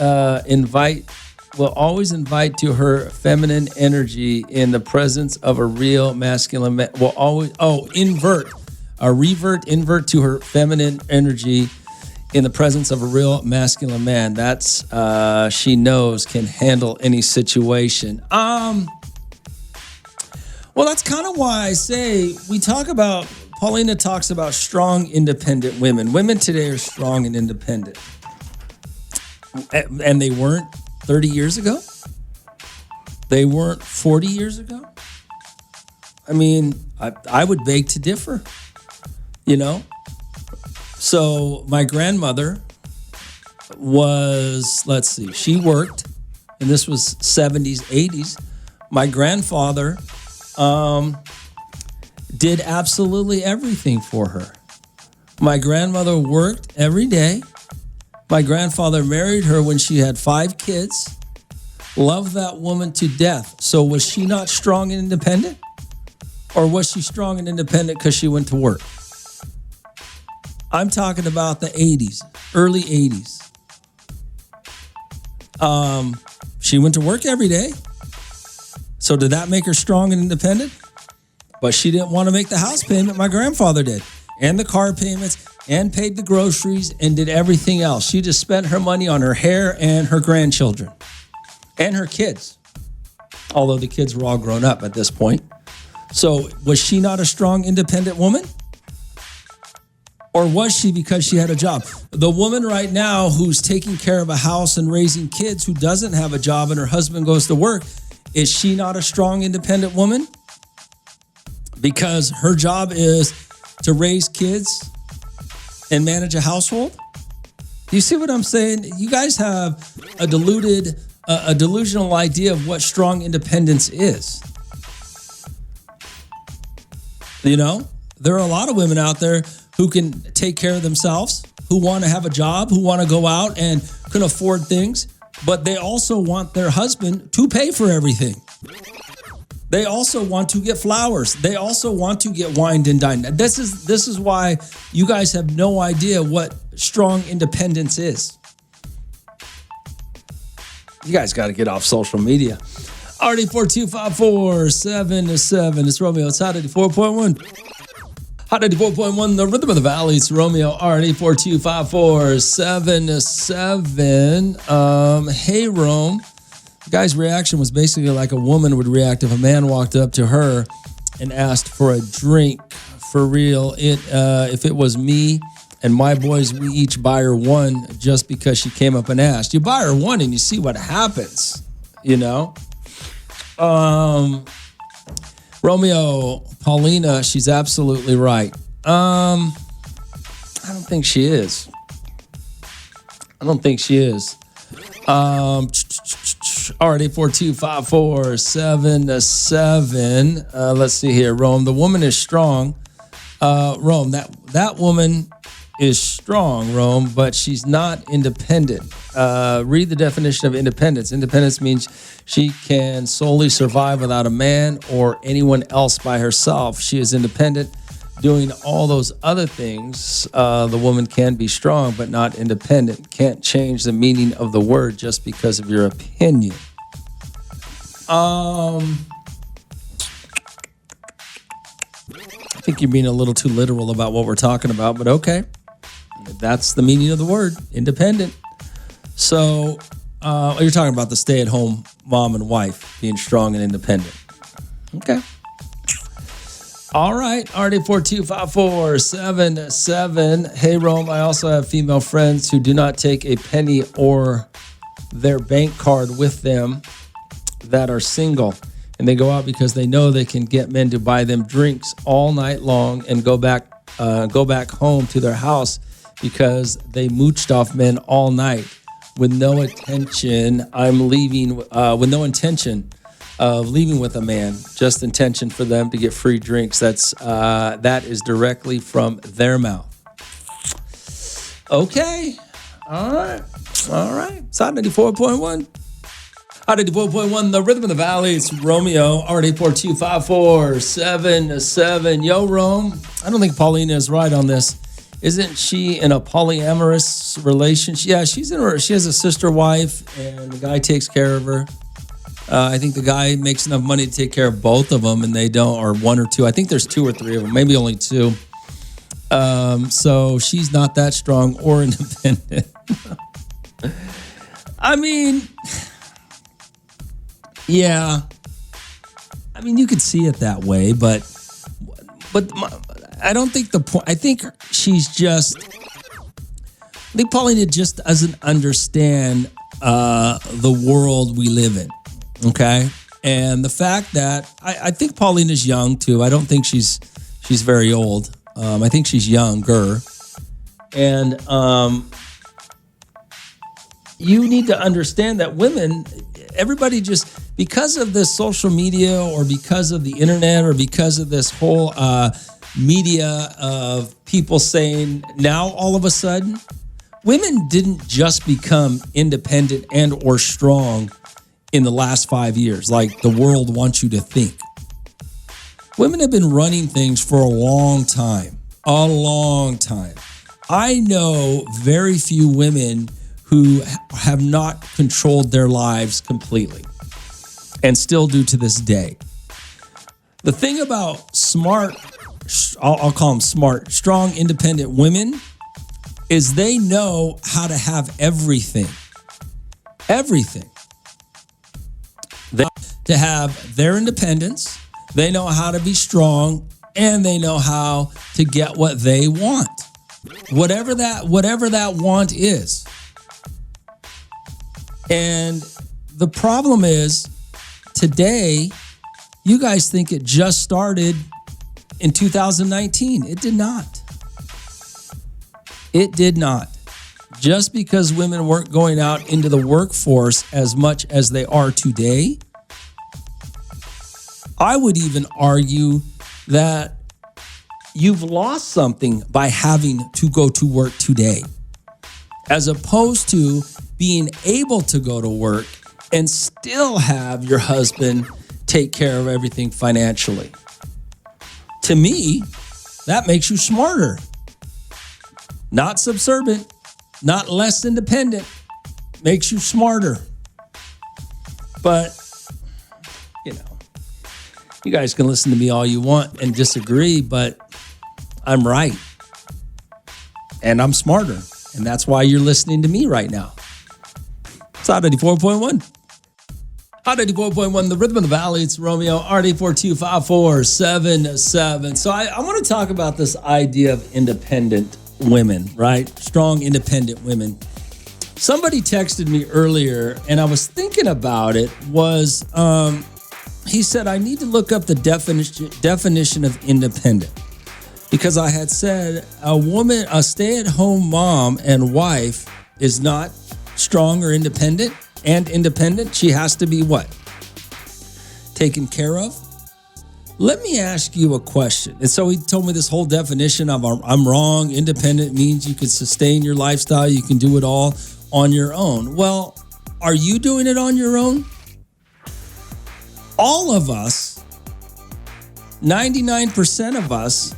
her feminine energy in the presence of a real masculine man. Will always invert to her feminine energy in the presence of a real masculine man. That's she knows can handle any situation. Well, that's kind of why I say Paulina talks about strong, independent women. Women today are strong and independent. And they weren't 30 years ago? They weren't 40 years ago? I mean, I would beg to differ, you know? So my grandmother was, she worked, and this was 70s, 80s. My grandfather did absolutely everything for her. My grandmother worked every day. My grandfather married her when she had 5 kids. Loved that woman to death. So was she not strong and independent? Or was she strong and independent because she went to work? I'm talking about the 80s, early 80s. She went to work every day. So did that make her strong and independent? But she didn't want to make the house payment. My grandfather did. And the car payments, and paid the groceries, and did everything else. She just spent her money on her hair and her grandchildren. And her kids. Although the kids were all grown up at this point. So was she not a strong, independent woman? Or was she because she had a job? The woman right now who's taking care of a house and raising kids, who doesn't have a job and her husband goes to work, is she not a strong, independent woman? Because her job is to raise kids and manage a household? Do you see what I'm saying? You guys have a delusional idea of what strong independence is. You know, there are a lot of women out there who can take care of themselves, who want to have a job, who want to go out and can afford things, but they also want their husband to pay for everything. They also want to get flowers. They also want to get wined and dined. This is why you guys have no idea what strong independence is. You guys got to get off social media. RD42547. It's Romeo. It's Hot 84.1. Hot 84.1, the rhythm of the valley. It's Romeo. RD42547. Hey, Rome. The guy's reaction was basically like a woman would react if a man walked up to her and asked for a drink. For real, if it was me and my boys, we each buy her one just because she came up and asked. You buy her one and you see what happens, you know? Romeo, Paulina, she's absolutely right. I don't think she is. Already 42547. Let's see here. Rome, the woman is strong. Rome, that woman is strong, Rome, but she's not independent. Read the definition of independence. Independence means she can solely survive without a man or anyone else by herself. She is independent. Doing all those other things, the woman can be strong, but not independent. Can't change the meaning of the word just because of your opinion. I think you're being a little too literal about what we're talking about, but okay. That's the meaning of the word, independent. So you're talking about the stay-at-home mom and wife being strong and independent. Okay. All right, RD42547. Hey, Rome, I also have female friends who do not take a penny or their bank card with them that are single. And they go out because they know they can get men to buy them drinks all night long and go back home to their house because they mooched off men all night with no intention. With no intention of leaving with a man, just intention for them to get free drinks. That is directly from their mouth. Okay. All right. It's Hot 94.1. 104.1, the Rhythm of the Valley. It's Romeo, RD4254777. Yo, Rome. I don't think Paulina is right on this. Isn't she in a polyamorous relationship? Yeah, she has a sister wife, and the guy takes care of her. I think the guy makes enough money to take care of both of them, and they don't, or one or two. I think there's two or three of them, maybe only two. So she's not that strong or independent. I mean, yeah. I mean, you could see it that way, but I don't think the point. I think Paulina just doesn't understand the world we live in. Okay, and the fact that I think Paulina's young too. I don't think she's very old. I think she's younger, and you need to understand that women, everybody just, because of this social media or because of the internet or because of this whole media of people saying now all of a sudden, women didn't just become independent and or strong in the last 5 years like the world wants you to think. Women have been running things for a long time. I know very few women who have not controlled their lives completely and still do to this day. The thing about smart, I'll call them smart, strong, independent women is they know how to have everything. Everything. They know to have their independence, they know how to be strong, and they know how to get what they want. Whatever that want is. And the problem is, today, you guys think it just started in 2019. It did not. It did not. Just because women weren't going out into the workforce as much as they are today, I would even argue that you've lost something by having to go to work today, as opposed to being able to go to work and still have your husband take care of everything financially. To me, that makes you smarter. Not subservient, not less independent. Makes you smarter. But, you guys can listen to me all you want and disagree, but I'm right. And I'm smarter. And that's why you're listening to me right now. It's Hot 94.1. Hot 94.1, the Rhythm of the Valley. It's Romeo, RD4254777. So I want to talk about this idea of independent women, right? Strong, independent women. Somebody texted me earlier, and I was thinking about it, he said, I need to look up the definition of independent. Because I had said a stay-at-home mom and wife is not strong or independent. And independent, she has to be what? Taken care of? Let me ask you a question. And so he told me this whole definition of I'm wrong. Independent means you can sustain your lifestyle. You can do it all on your own. Well, are you doing it on your own? All of us, 99% of us,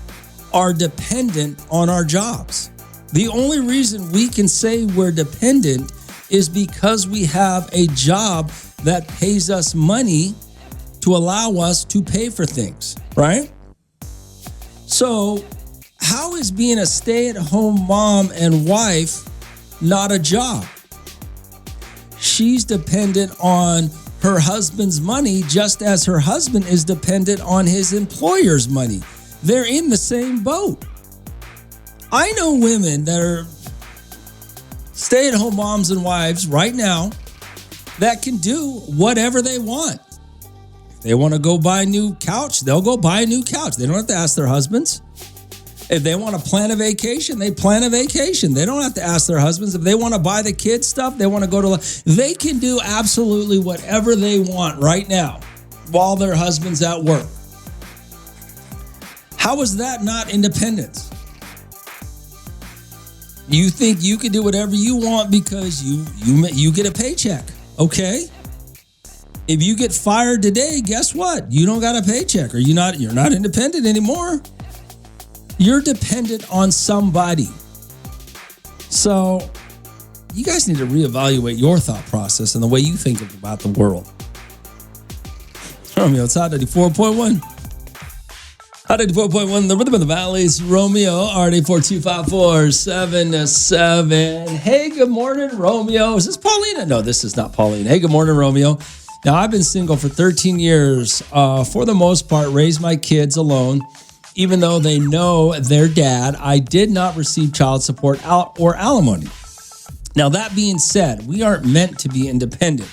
are dependent on our jobs. The only reason we can say we're dependent is because we have a job that pays us money to allow us to pay for things, right? So how is being a stay-at-home mom and wife not a job? She's dependent on her husband's money just as her husband is dependent on his employer's money. They're in the same boat. I know women that are stay-at-home moms and wives right now that can do whatever they want. If they want to go buy a new couch, they'll go buy a new couch. They don't have to ask their husbands. If they want to plan a vacation, they plan a vacation. They don't have to ask their husbands. If they want to buy the kids stuff, they want to go to, they can do absolutely whatever they want right now while their husband's at work. How is that not independence? You think you can do whatever you want because you get a paycheck, okay? If you get fired today, guess what? You don't got a paycheck, or you're not independent anymore. You're dependent on somebody. So you guys need to reevaluate your thought process and the way you think about the world. Romeo, it's Hot 94.1. Hot 94.1, the rhythm of the valleys. Romeo, RD42547. Hey, good morning, Romeo. Is this Paulina? No, this is not Paulina. Hey, good morning, Romeo. Now, I've been single for 13 years. For the most part, raised my kids alone. Even though they know their dad, I did not receive child support or alimony. Now, that being said, we aren't meant to be independent.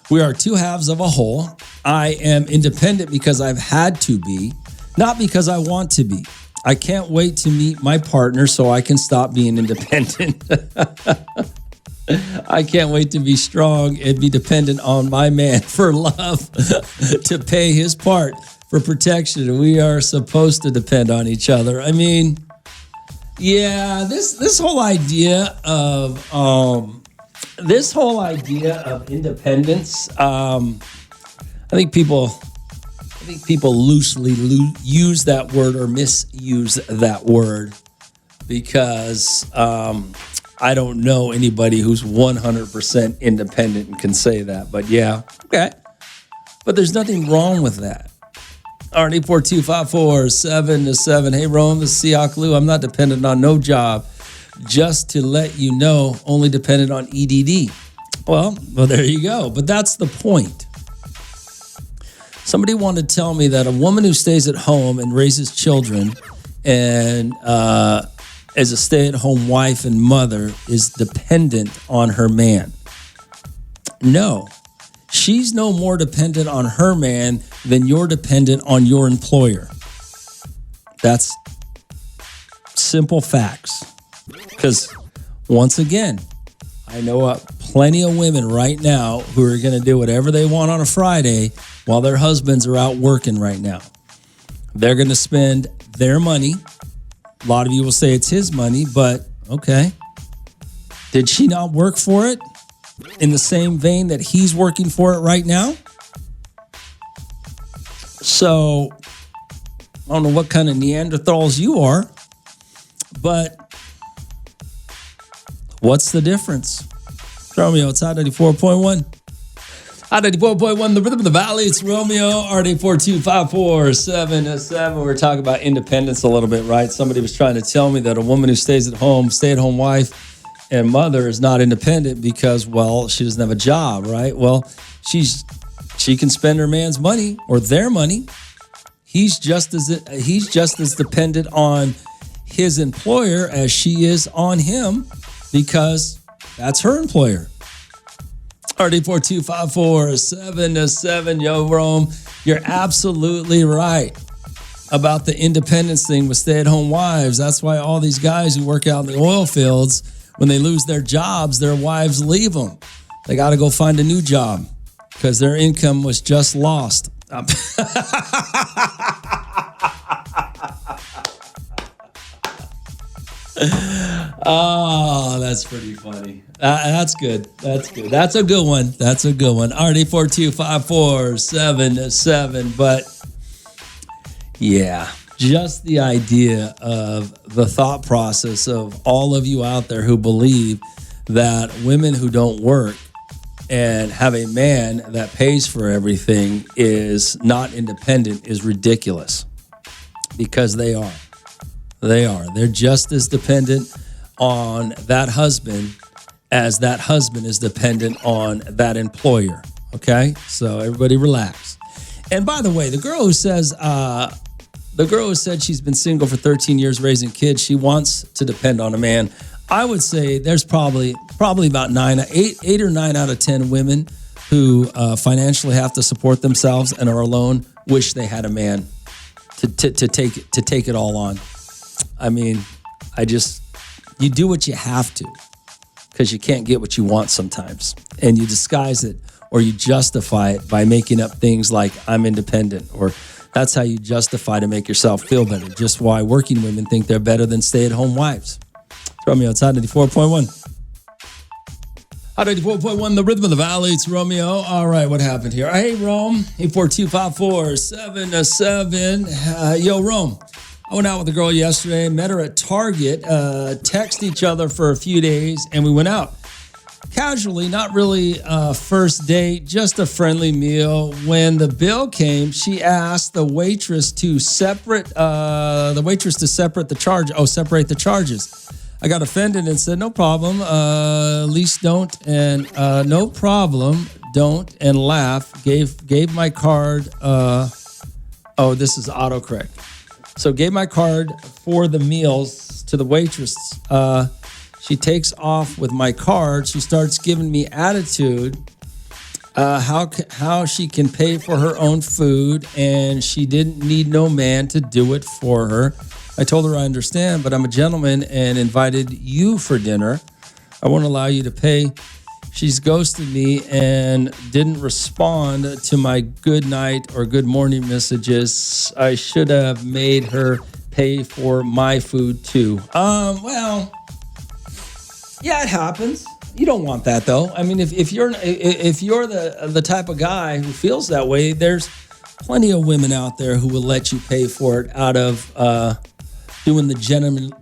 We are two halves of a whole. I am independent because I've had to be, not because I want to be. I can't wait to meet my partner so I can stop being independent. I can't wait to be strong and be dependent on my man for love to pay his part for protection. We are supposed to depend on each other. I mean, yeah, this whole idea of independence, I think people loosely use that word or misuse that word because I don't know anybody who's 100% independent and can say that. But yeah, okay. But there's nothing wrong with that. RD42547. Hey, Rome, this is Siaklu. I'm not dependent on no job. Just to let you know, only dependent on EDD. Well, there you go. But that's the point. Somebody wanted to tell me that a woman who stays at home and raises children and as a stay-at-home wife and mother is dependent on her man. No. She's no more dependent on her man than you're dependent on your employer. That's simple facts. Because once again, I know plenty of women right now who are going to do whatever they want on a Friday while their husbands are out working right now. They're going to spend their money. A lot of you will say it's his money, but okay. Did she not work for it in the same vein that he's working for it right now? So, I don't know what kind of Neanderthals you are, but what's the difference? Romeo, it's Hot 94.1. Hot 94.1, the rhythm of the valley. It's Romeo, RD42547. We're talking about independence a little bit, right? Somebody was trying to tell me that a woman who stays at home, stay-at-home wife and mother is not independent because, well, she doesn't have a job, right? Well, she can spend her man's money or their money. He's just as dependent on his employer as she is on him because that's her employer. RD42547. Yo, Rome, you're absolutely right about the independence thing with stay-at-home wives. That's why all these guys who work out in the oil fields, when they lose their jobs, their wives leave them. They got to go find a new job because their income was just lost. Oh, that's pretty funny. That's good. That's good. That's a good one. That's a good one. RD42547. But yeah, just the idea of the thought process of all of you out there who believe that women who don't work and have a man that pays for everything is not independent is ridiculous, because they are. They are. They're just as dependent on that husband as that husband is dependent on that employer. Okay? So everybody relax. And by the way, the girl who said she's been single for 13 years raising kids, she wants to depend on a man. I would say there's probably about 8 or 9 out of 10 women who financially have to support themselves and are alone, wish they had a man to take it all on. I mean, you do what you have to because you can't get what you want sometimes. And you disguise it or you justify it by making up things like I'm independent, or that's how you justify to make yourself feel better. Just why working women think they're better than stay-at-home wives. Romeo, it's Hot 94.1. 194.1, the rhythm of the valley. It's Romeo. All right, what happened here? Hey, Rome. 842-54-707. Yo, Rome. I went out with a girl yesterday, met her at Target, text each other for a few days, and we went out. Casually, not really a first date, just a friendly meal. When the bill came, she asked the waitress to separate the charge. Oh, separate the charges. I got offended and said, no problem, least don't, and no problem, don't, and laugh. Gave my card, this is autocorrect. So gave my card for the meals to the waitress. She takes off with my card. She starts giving me attitude, how she can pay for her own food, and she didn't need no man to do it for her. I told her I understand, but I'm a gentleman and invited you for dinner. I won't allow you to pay. She's ghosted me and didn't respond to my good night or good morning messages. I should have made her pay for my food too. Yeah, it happens. You don't want that though. I mean, if you're the type of guy who feels that way, there's plenty of women out there who will let you pay for it out of doing the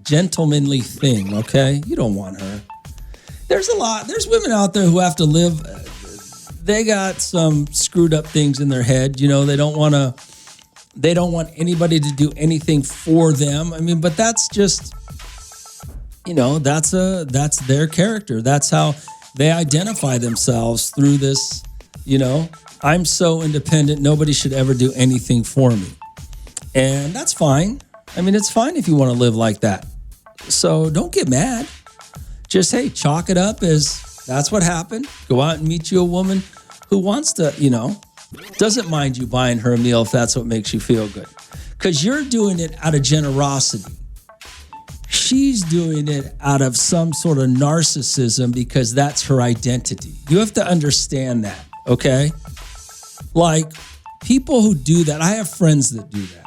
gentlemanly thing, okay? You don't want her. There's women out there who have to live, they got some screwed up things in their head, you know, they don't want anybody to do anything for them. I mean, but that's just, you know, that's their character. That's how they identify themselves through this, you know, I'm so independent, nobody should ever do anything for me. And that's fine. I mean, it's fine if you want to live like that. So don't get mad. Just, hey, chalk it up as that's what happened. Go out and meet you a woman who wants to, you know, doesn't mind you buying her a meal if that's what makes you feel good. Because you're doing it out of generosity. She's doing it out of some sort of narcissism because that's her identity. You have to understand that, okay? Like, people who do that, I have friends that do that.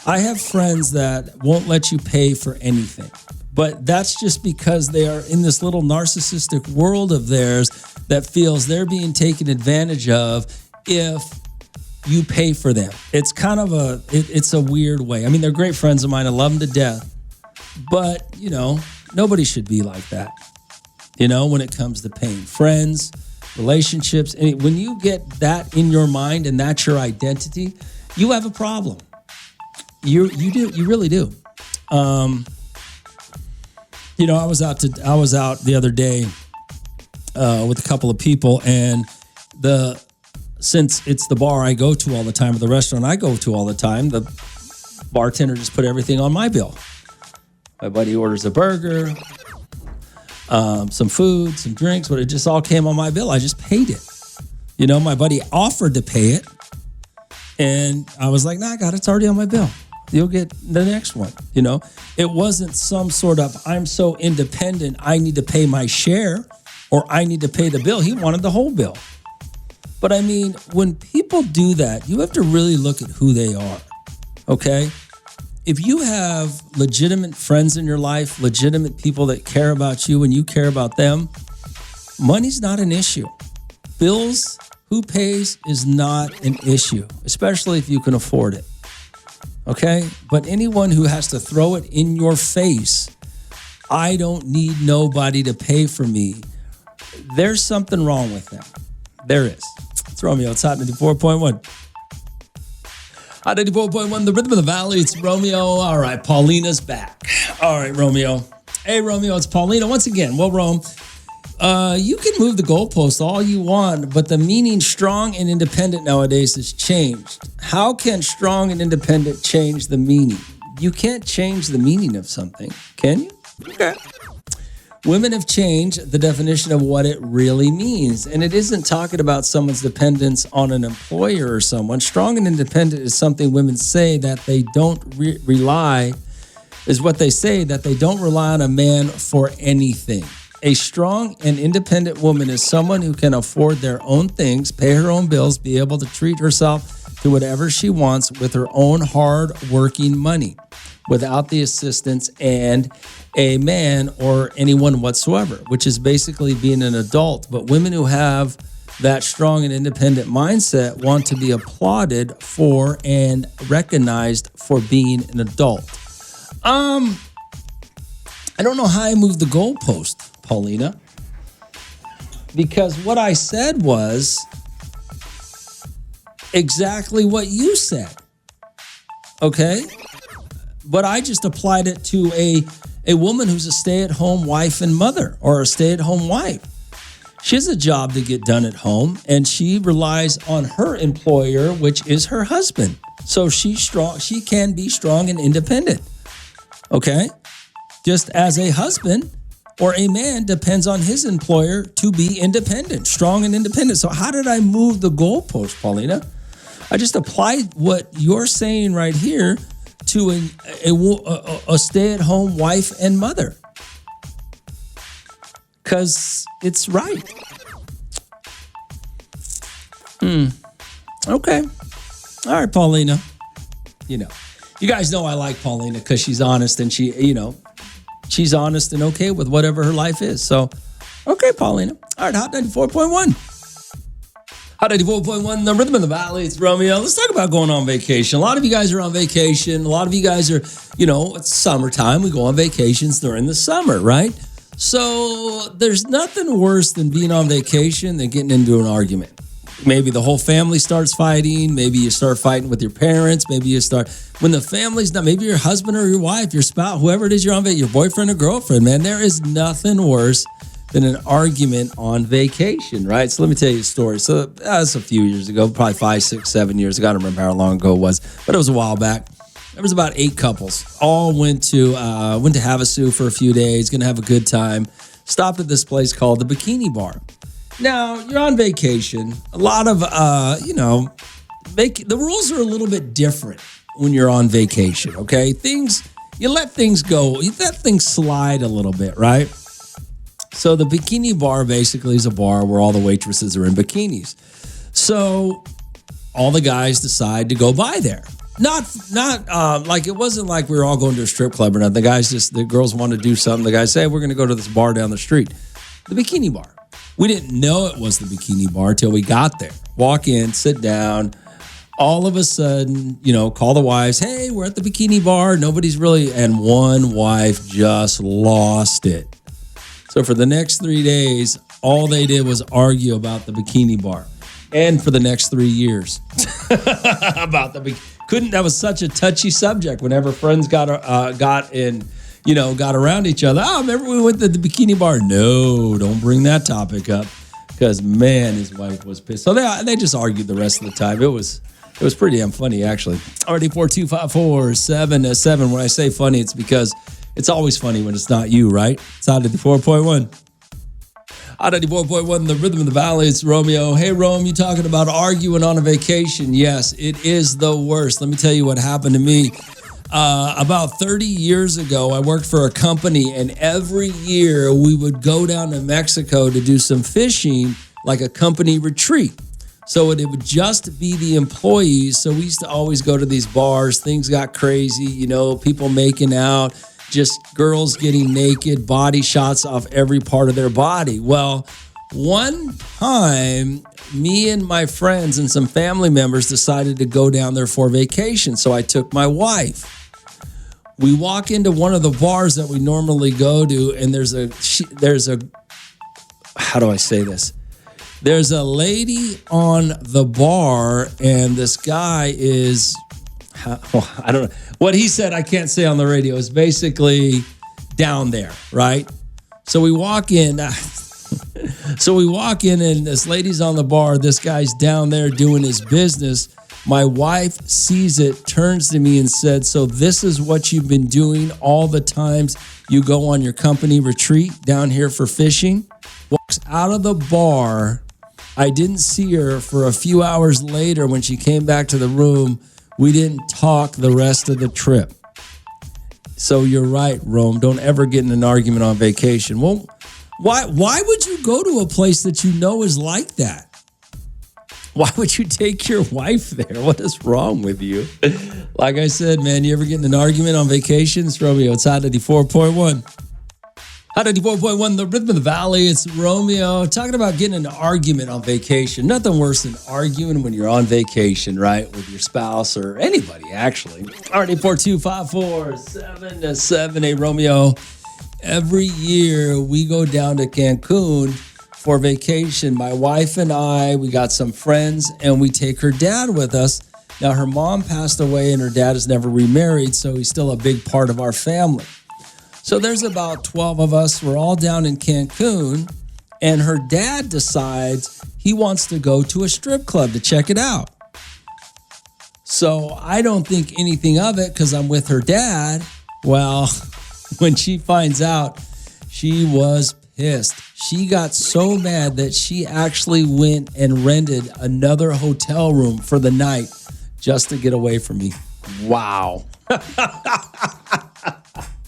I have friends that won't let you pay for anything. But that's just because they are in this little narcissistic world of theirs that feels they're being taken advantage of if you pay for them. It's kind of it's a weird way. I mean, they're great friends of mine. I love them to death. But, you know, nobody should be like that, you know, when it comes to paying. Friends, relationships. And when you get that in your mind and that's your identity, you have a problem. You do. You really do. You know, I was out the other day with a couple of people, and since it's the bar I go to all the time, or the restaurant I go to all the time, the bartender just put everything on my bill. My buddy orders a burger, some food, some drinks, but it just all came on my bill. I just paid it. You know, my buddy offered to pay it, and I was like, nah, I got it. It's already on my bill. You'll get the next one. You know, it wasn't some sort of, I'm so independent, I need to pay my share or I need to pay the bill. He wanted the whole bill. But I mean, when people do that, you have to really look at who they are. Okay? If you have legitimate friends in your life, legitimate people that care about you and you care about them, money's not an issue. Bills, who pays is not an issue, especially if you can afford it. Okay? But anyone who has to throw it in your face, I don't need nobody to pay for me, there's something wrong with them. There is. It's Romeo. It's Hot 94.1. Hot 94.1, the rhythm of the valley. It's Romeo. All right, Paulina's back. All right, Romeo. Hey, Romeo, it's Paulina. Once again, well, Rome, you can move the goalposts all you want, but the meaning strong and independent nowadays has changed. How can strong and independent change the meaning? You can't change the meaning of something, can you? Okay. Women have changed the definition of what it really means, and it isn't talking about someone's dependence on an employer or someone. Strong and independent is something women say that they don't rely on a man for anything. A strong and independent woman is someone who can afford their own things, pay her own bills, be able to treat herself, do whatever she wants with her own hard-working money without the assistance and a man or anyone whatsoever, which is basically being an adult. But women who have that strong and independent mindset want to be applauded for and recognized for being an adult. I don't know how I moved the goalpost, Paulina, because what I said was exactly what you said. Okay? But I just applied it to a woman who's a stay-at-home wife and mother, or a stay-at-home wife. She has a job to get done at home, and she relies on her employer, which is her husband. So she's strong. She can be strong and independent. Okay? Just as a husband or a man depends on his employer to be independent, strong and independent. So how did I move the goalpost, Paulina? I just applied what you're saying right here to a stay-at-home wife and mother. Because it's right. Okay. All right, Paulina. You guys know I like Paulina because she's honest and she's honest and okay with whatever her life is. So, okay, Paulina. All right, Hot 94.1. Hot 94.1, the Rhythm in the Valley. It's Romeo. Let's talk about going on vacation. A lot of you guys are on vacation. A lot of you guys are, it's summertime. We go on vacations during the summer, right? So there's nothing worse than being on vacation than getting into an argument. Maybe the whole family starts fighting. Maybe you start fighting with your parents. Maybe you start, when the family's not, maybe your husband or your wife, your spouse, whoever it is you're on vacation, your boyfriend or girlfriend, man, there is nothing worse than an argument on vacation, right? So let me tell you a story. So that was a few years ago, probably 5, 6, 7 years ago. I don't remember how long ago it was, but it was a while back. There was about 8 couples, all went to Havasu for a few days, gonna have a good time. Stopped at this place called the Bikini Bar. Now, you're on vacation. A lot of, the rules are a little bit different when you're on vacation, okay? You let things go. You let things slide a little bit, right? So the Bikini Bar basically is a bar where all the waitresses are in bikinis. So all the guys decide to go by there. Not like it wasn't like we were all going to a strip club or nothing. The girls want to do something. The guys say, hey, we're going to go to this bar down the street. The Bikini Bar. We didn't know it was the Bikini Bar till we got there. Walk in, sit down. All of a sudden, call the wives. Hey, we're at the Bikini Bar. Nobody's really, and one wife just lost it. So for the next 3 days, all they did was argue about the Bikini Bar. And for the next 3 years about the Bikini. That was such a touchy subject whenever friends got around each other. Oh, remember we went to the Bikini Bar? No, don't bring that topic up. Because, man, his wife was pissed. So they just argued the rest of the time. It was pretty damn funny, actually. Already 4254777. When I say funny, it's because it's always funny when it's not you, right? It's Hot 94.1. Hot 94.1, the Rhythm of the Valley. It's Romeo. Hey, Rome, you talking about arguing on a vacation? Yes, it is the worst. Let me tell you what happened to me. About 30 years ago, I worked for a company, and every year we would go down to Mexico to do some fishing, like a company retreat. So it would just be the employees. So we used to always go to these bars. Things got crazy, people making out, just girls getting naked, body shots off every part of their body. Well, one time, me and my friends and some family members decided to go down there for vacation. So I took my wife. We walk into one of the bars that we normally go to, and there's a how do I say this? There's a lady on the bar, and this guy is, I don't know. What he said, I can't say on the radio, is basically down there, right? So we walk in. And this lady's on the bar. This guy's down there doing his business. My wife sees it, turns to me and said, so this is what you've been doing all the times you go on your company retreat down here for fishing? Walks out of the bar. I didn't see her for a few hours later. When she came back to the room, we didn't talk the rest of the trip. So you're right, Rome. Don't ever get in an argument on vacation. Well, why would you go to a place that you know is like that? Why would you take your wife there? What is wrong with you? Like I said, man, you ever get in an argument on vacation? It's Romeo. It's Hot 94.1. Hot 94.1, the rhythm of the valley. It's Romeo talking about getting in an argument on vacation. Nothing worse than arguing when you're on vacation, right? With your spouse or anybody, actually. RD42547 Hey, Romeo. Every year we go down to Cancun for vacation. My wife and I, we got some friends, and we take her dad with us. Now, her mom passed away, and her dad is never remarried, so he's still a big part of our family. So there's about 12 of us. We're all down in Cancun, and her dad decides he wants to go to a strip club to check it out. So I don't think anything of it because I'm with her dad. Well, when she finds out, she was pissed. She got so mad that she actually went and rented another hotel room for the night just to get away from me. Wow.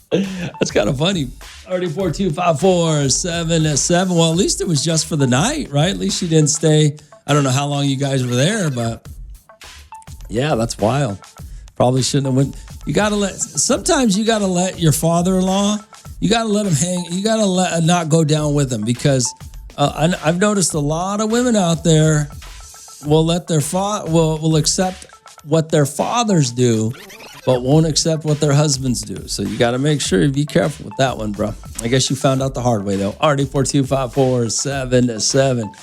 That's kind of funny. RD42547. Well, at least it was just for the night, right? At least she didn't stay. I don't know how long you guys were there, but yeah, that's wild. Probably shouldn't have went. Sometimes you got to let your father-in-law, you got to let him hang. You got to not go down with him because I've noticed a lot of women out there will let their will accept what their fathers do, but won't accept what their husbands do. So you got to make sure you be careful with that one, bro. I guess you found out the hard way, though. RD42547.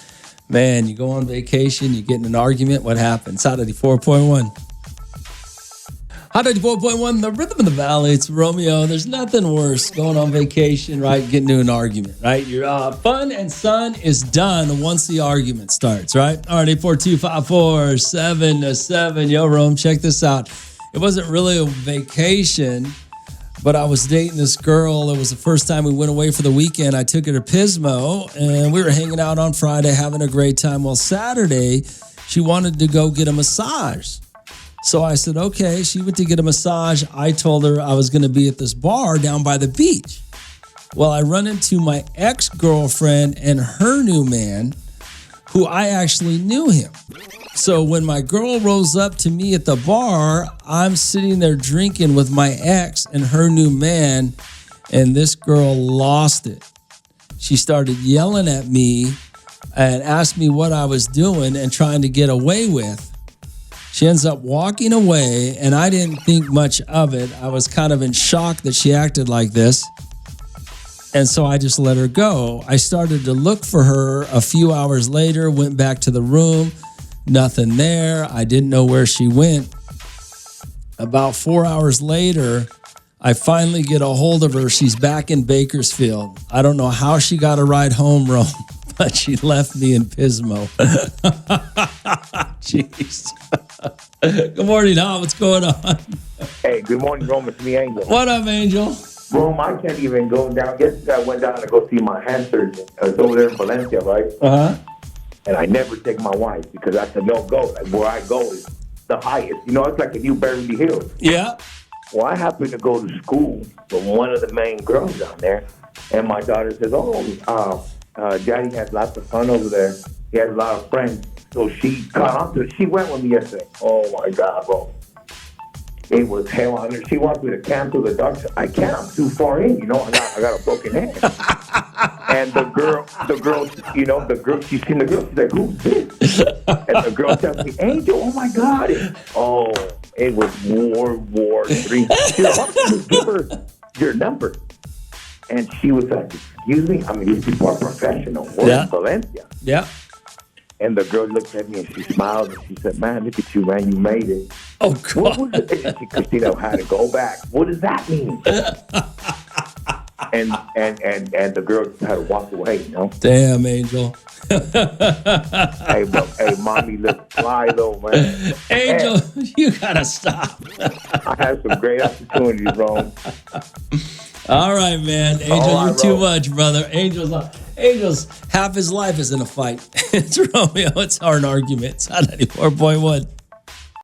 Man, you go on vacation, you get in an argument, what happens? Hot 94.1. Hot 94.1, the rhythm of the valley. It's Romeo. There's nothing worse going on vacation, right? Getting into an argument, right? Your fun and sun is done once the argument starts, right? RD42547. Yo, Rome, check this out. It wasn't really a vacation, but I was dating this girl. It was the first time we went away for the weekend. I took her to Pismo, and we were hanging out on Friday, having a great time. Well, Saturday, she wanted to go get a massage. So I said, okay. She went to get a massage. I told her I was going to be at this bar down by the beach. Well, I run into my ex-girlfriend and her new man, who I actually knew him. So when my girl rolls up to me at the bar, I'm sitting there drinking with my ex and her new man, and this girl lost it. She started yelling at me and asked me what I was doing and trying to get away with. She ends up walking away, and I didn't think much of it. I was kind of in shock that she acted like this. And so I just let her go. I started to look for her a few hours later, went back to the room, nothing there. I didn't know where she went. About 4 hours later, I finally get a hold of her. She's back in Bakersfield. I don't know how she got a ride home, Rome, but she left me in Pismo. Jeez. Good morning, Al. What's going on? Hey, good morning, Rome. It's me, Angel. What up, Angel? Rome, I can't even go down. Yesterday, I went down to go see my hand surgeon. It's over there in Valencia, right? Uh-huh. And I never take my wife because I said, no, go. Like, where I go is the highest. You know, it's like a new Beverly Hills. Yeah. Well, I happened to go to school with one of the main girls down there. And my daughter says, Daddy has lots of fun over there. He has a lot of friends. So she caught on to it. She went with me yesterday. Oh, my God, bro. It was hell on her. She wants me to camp through the dark. I can't. I'm too far in. You know, I got a broken hand. And the girl, she's seen the girl. She's like, who's this? And the girl tells me, Angel, oh, my God. It was World War III. She said, why don't you give her your number? And she was like, excuse me? I mean, these people are professional. We're in Valencia. Yeah. And the girl looked at me and she smiled and she said, man, look at you, man. You made it. Oh, God. What was it? And Christina had to go back. What does that mean? and the girl had to walk away, you know? Damn, Angel. Hey, mommy looked fly, though, man. Angel, you got to stop. I had some great opportunities, Rome. All right, man. Angel, you're too much, brother. Angel's half his life is in a fight. It's Romeo. It's our argument. It's 94.1.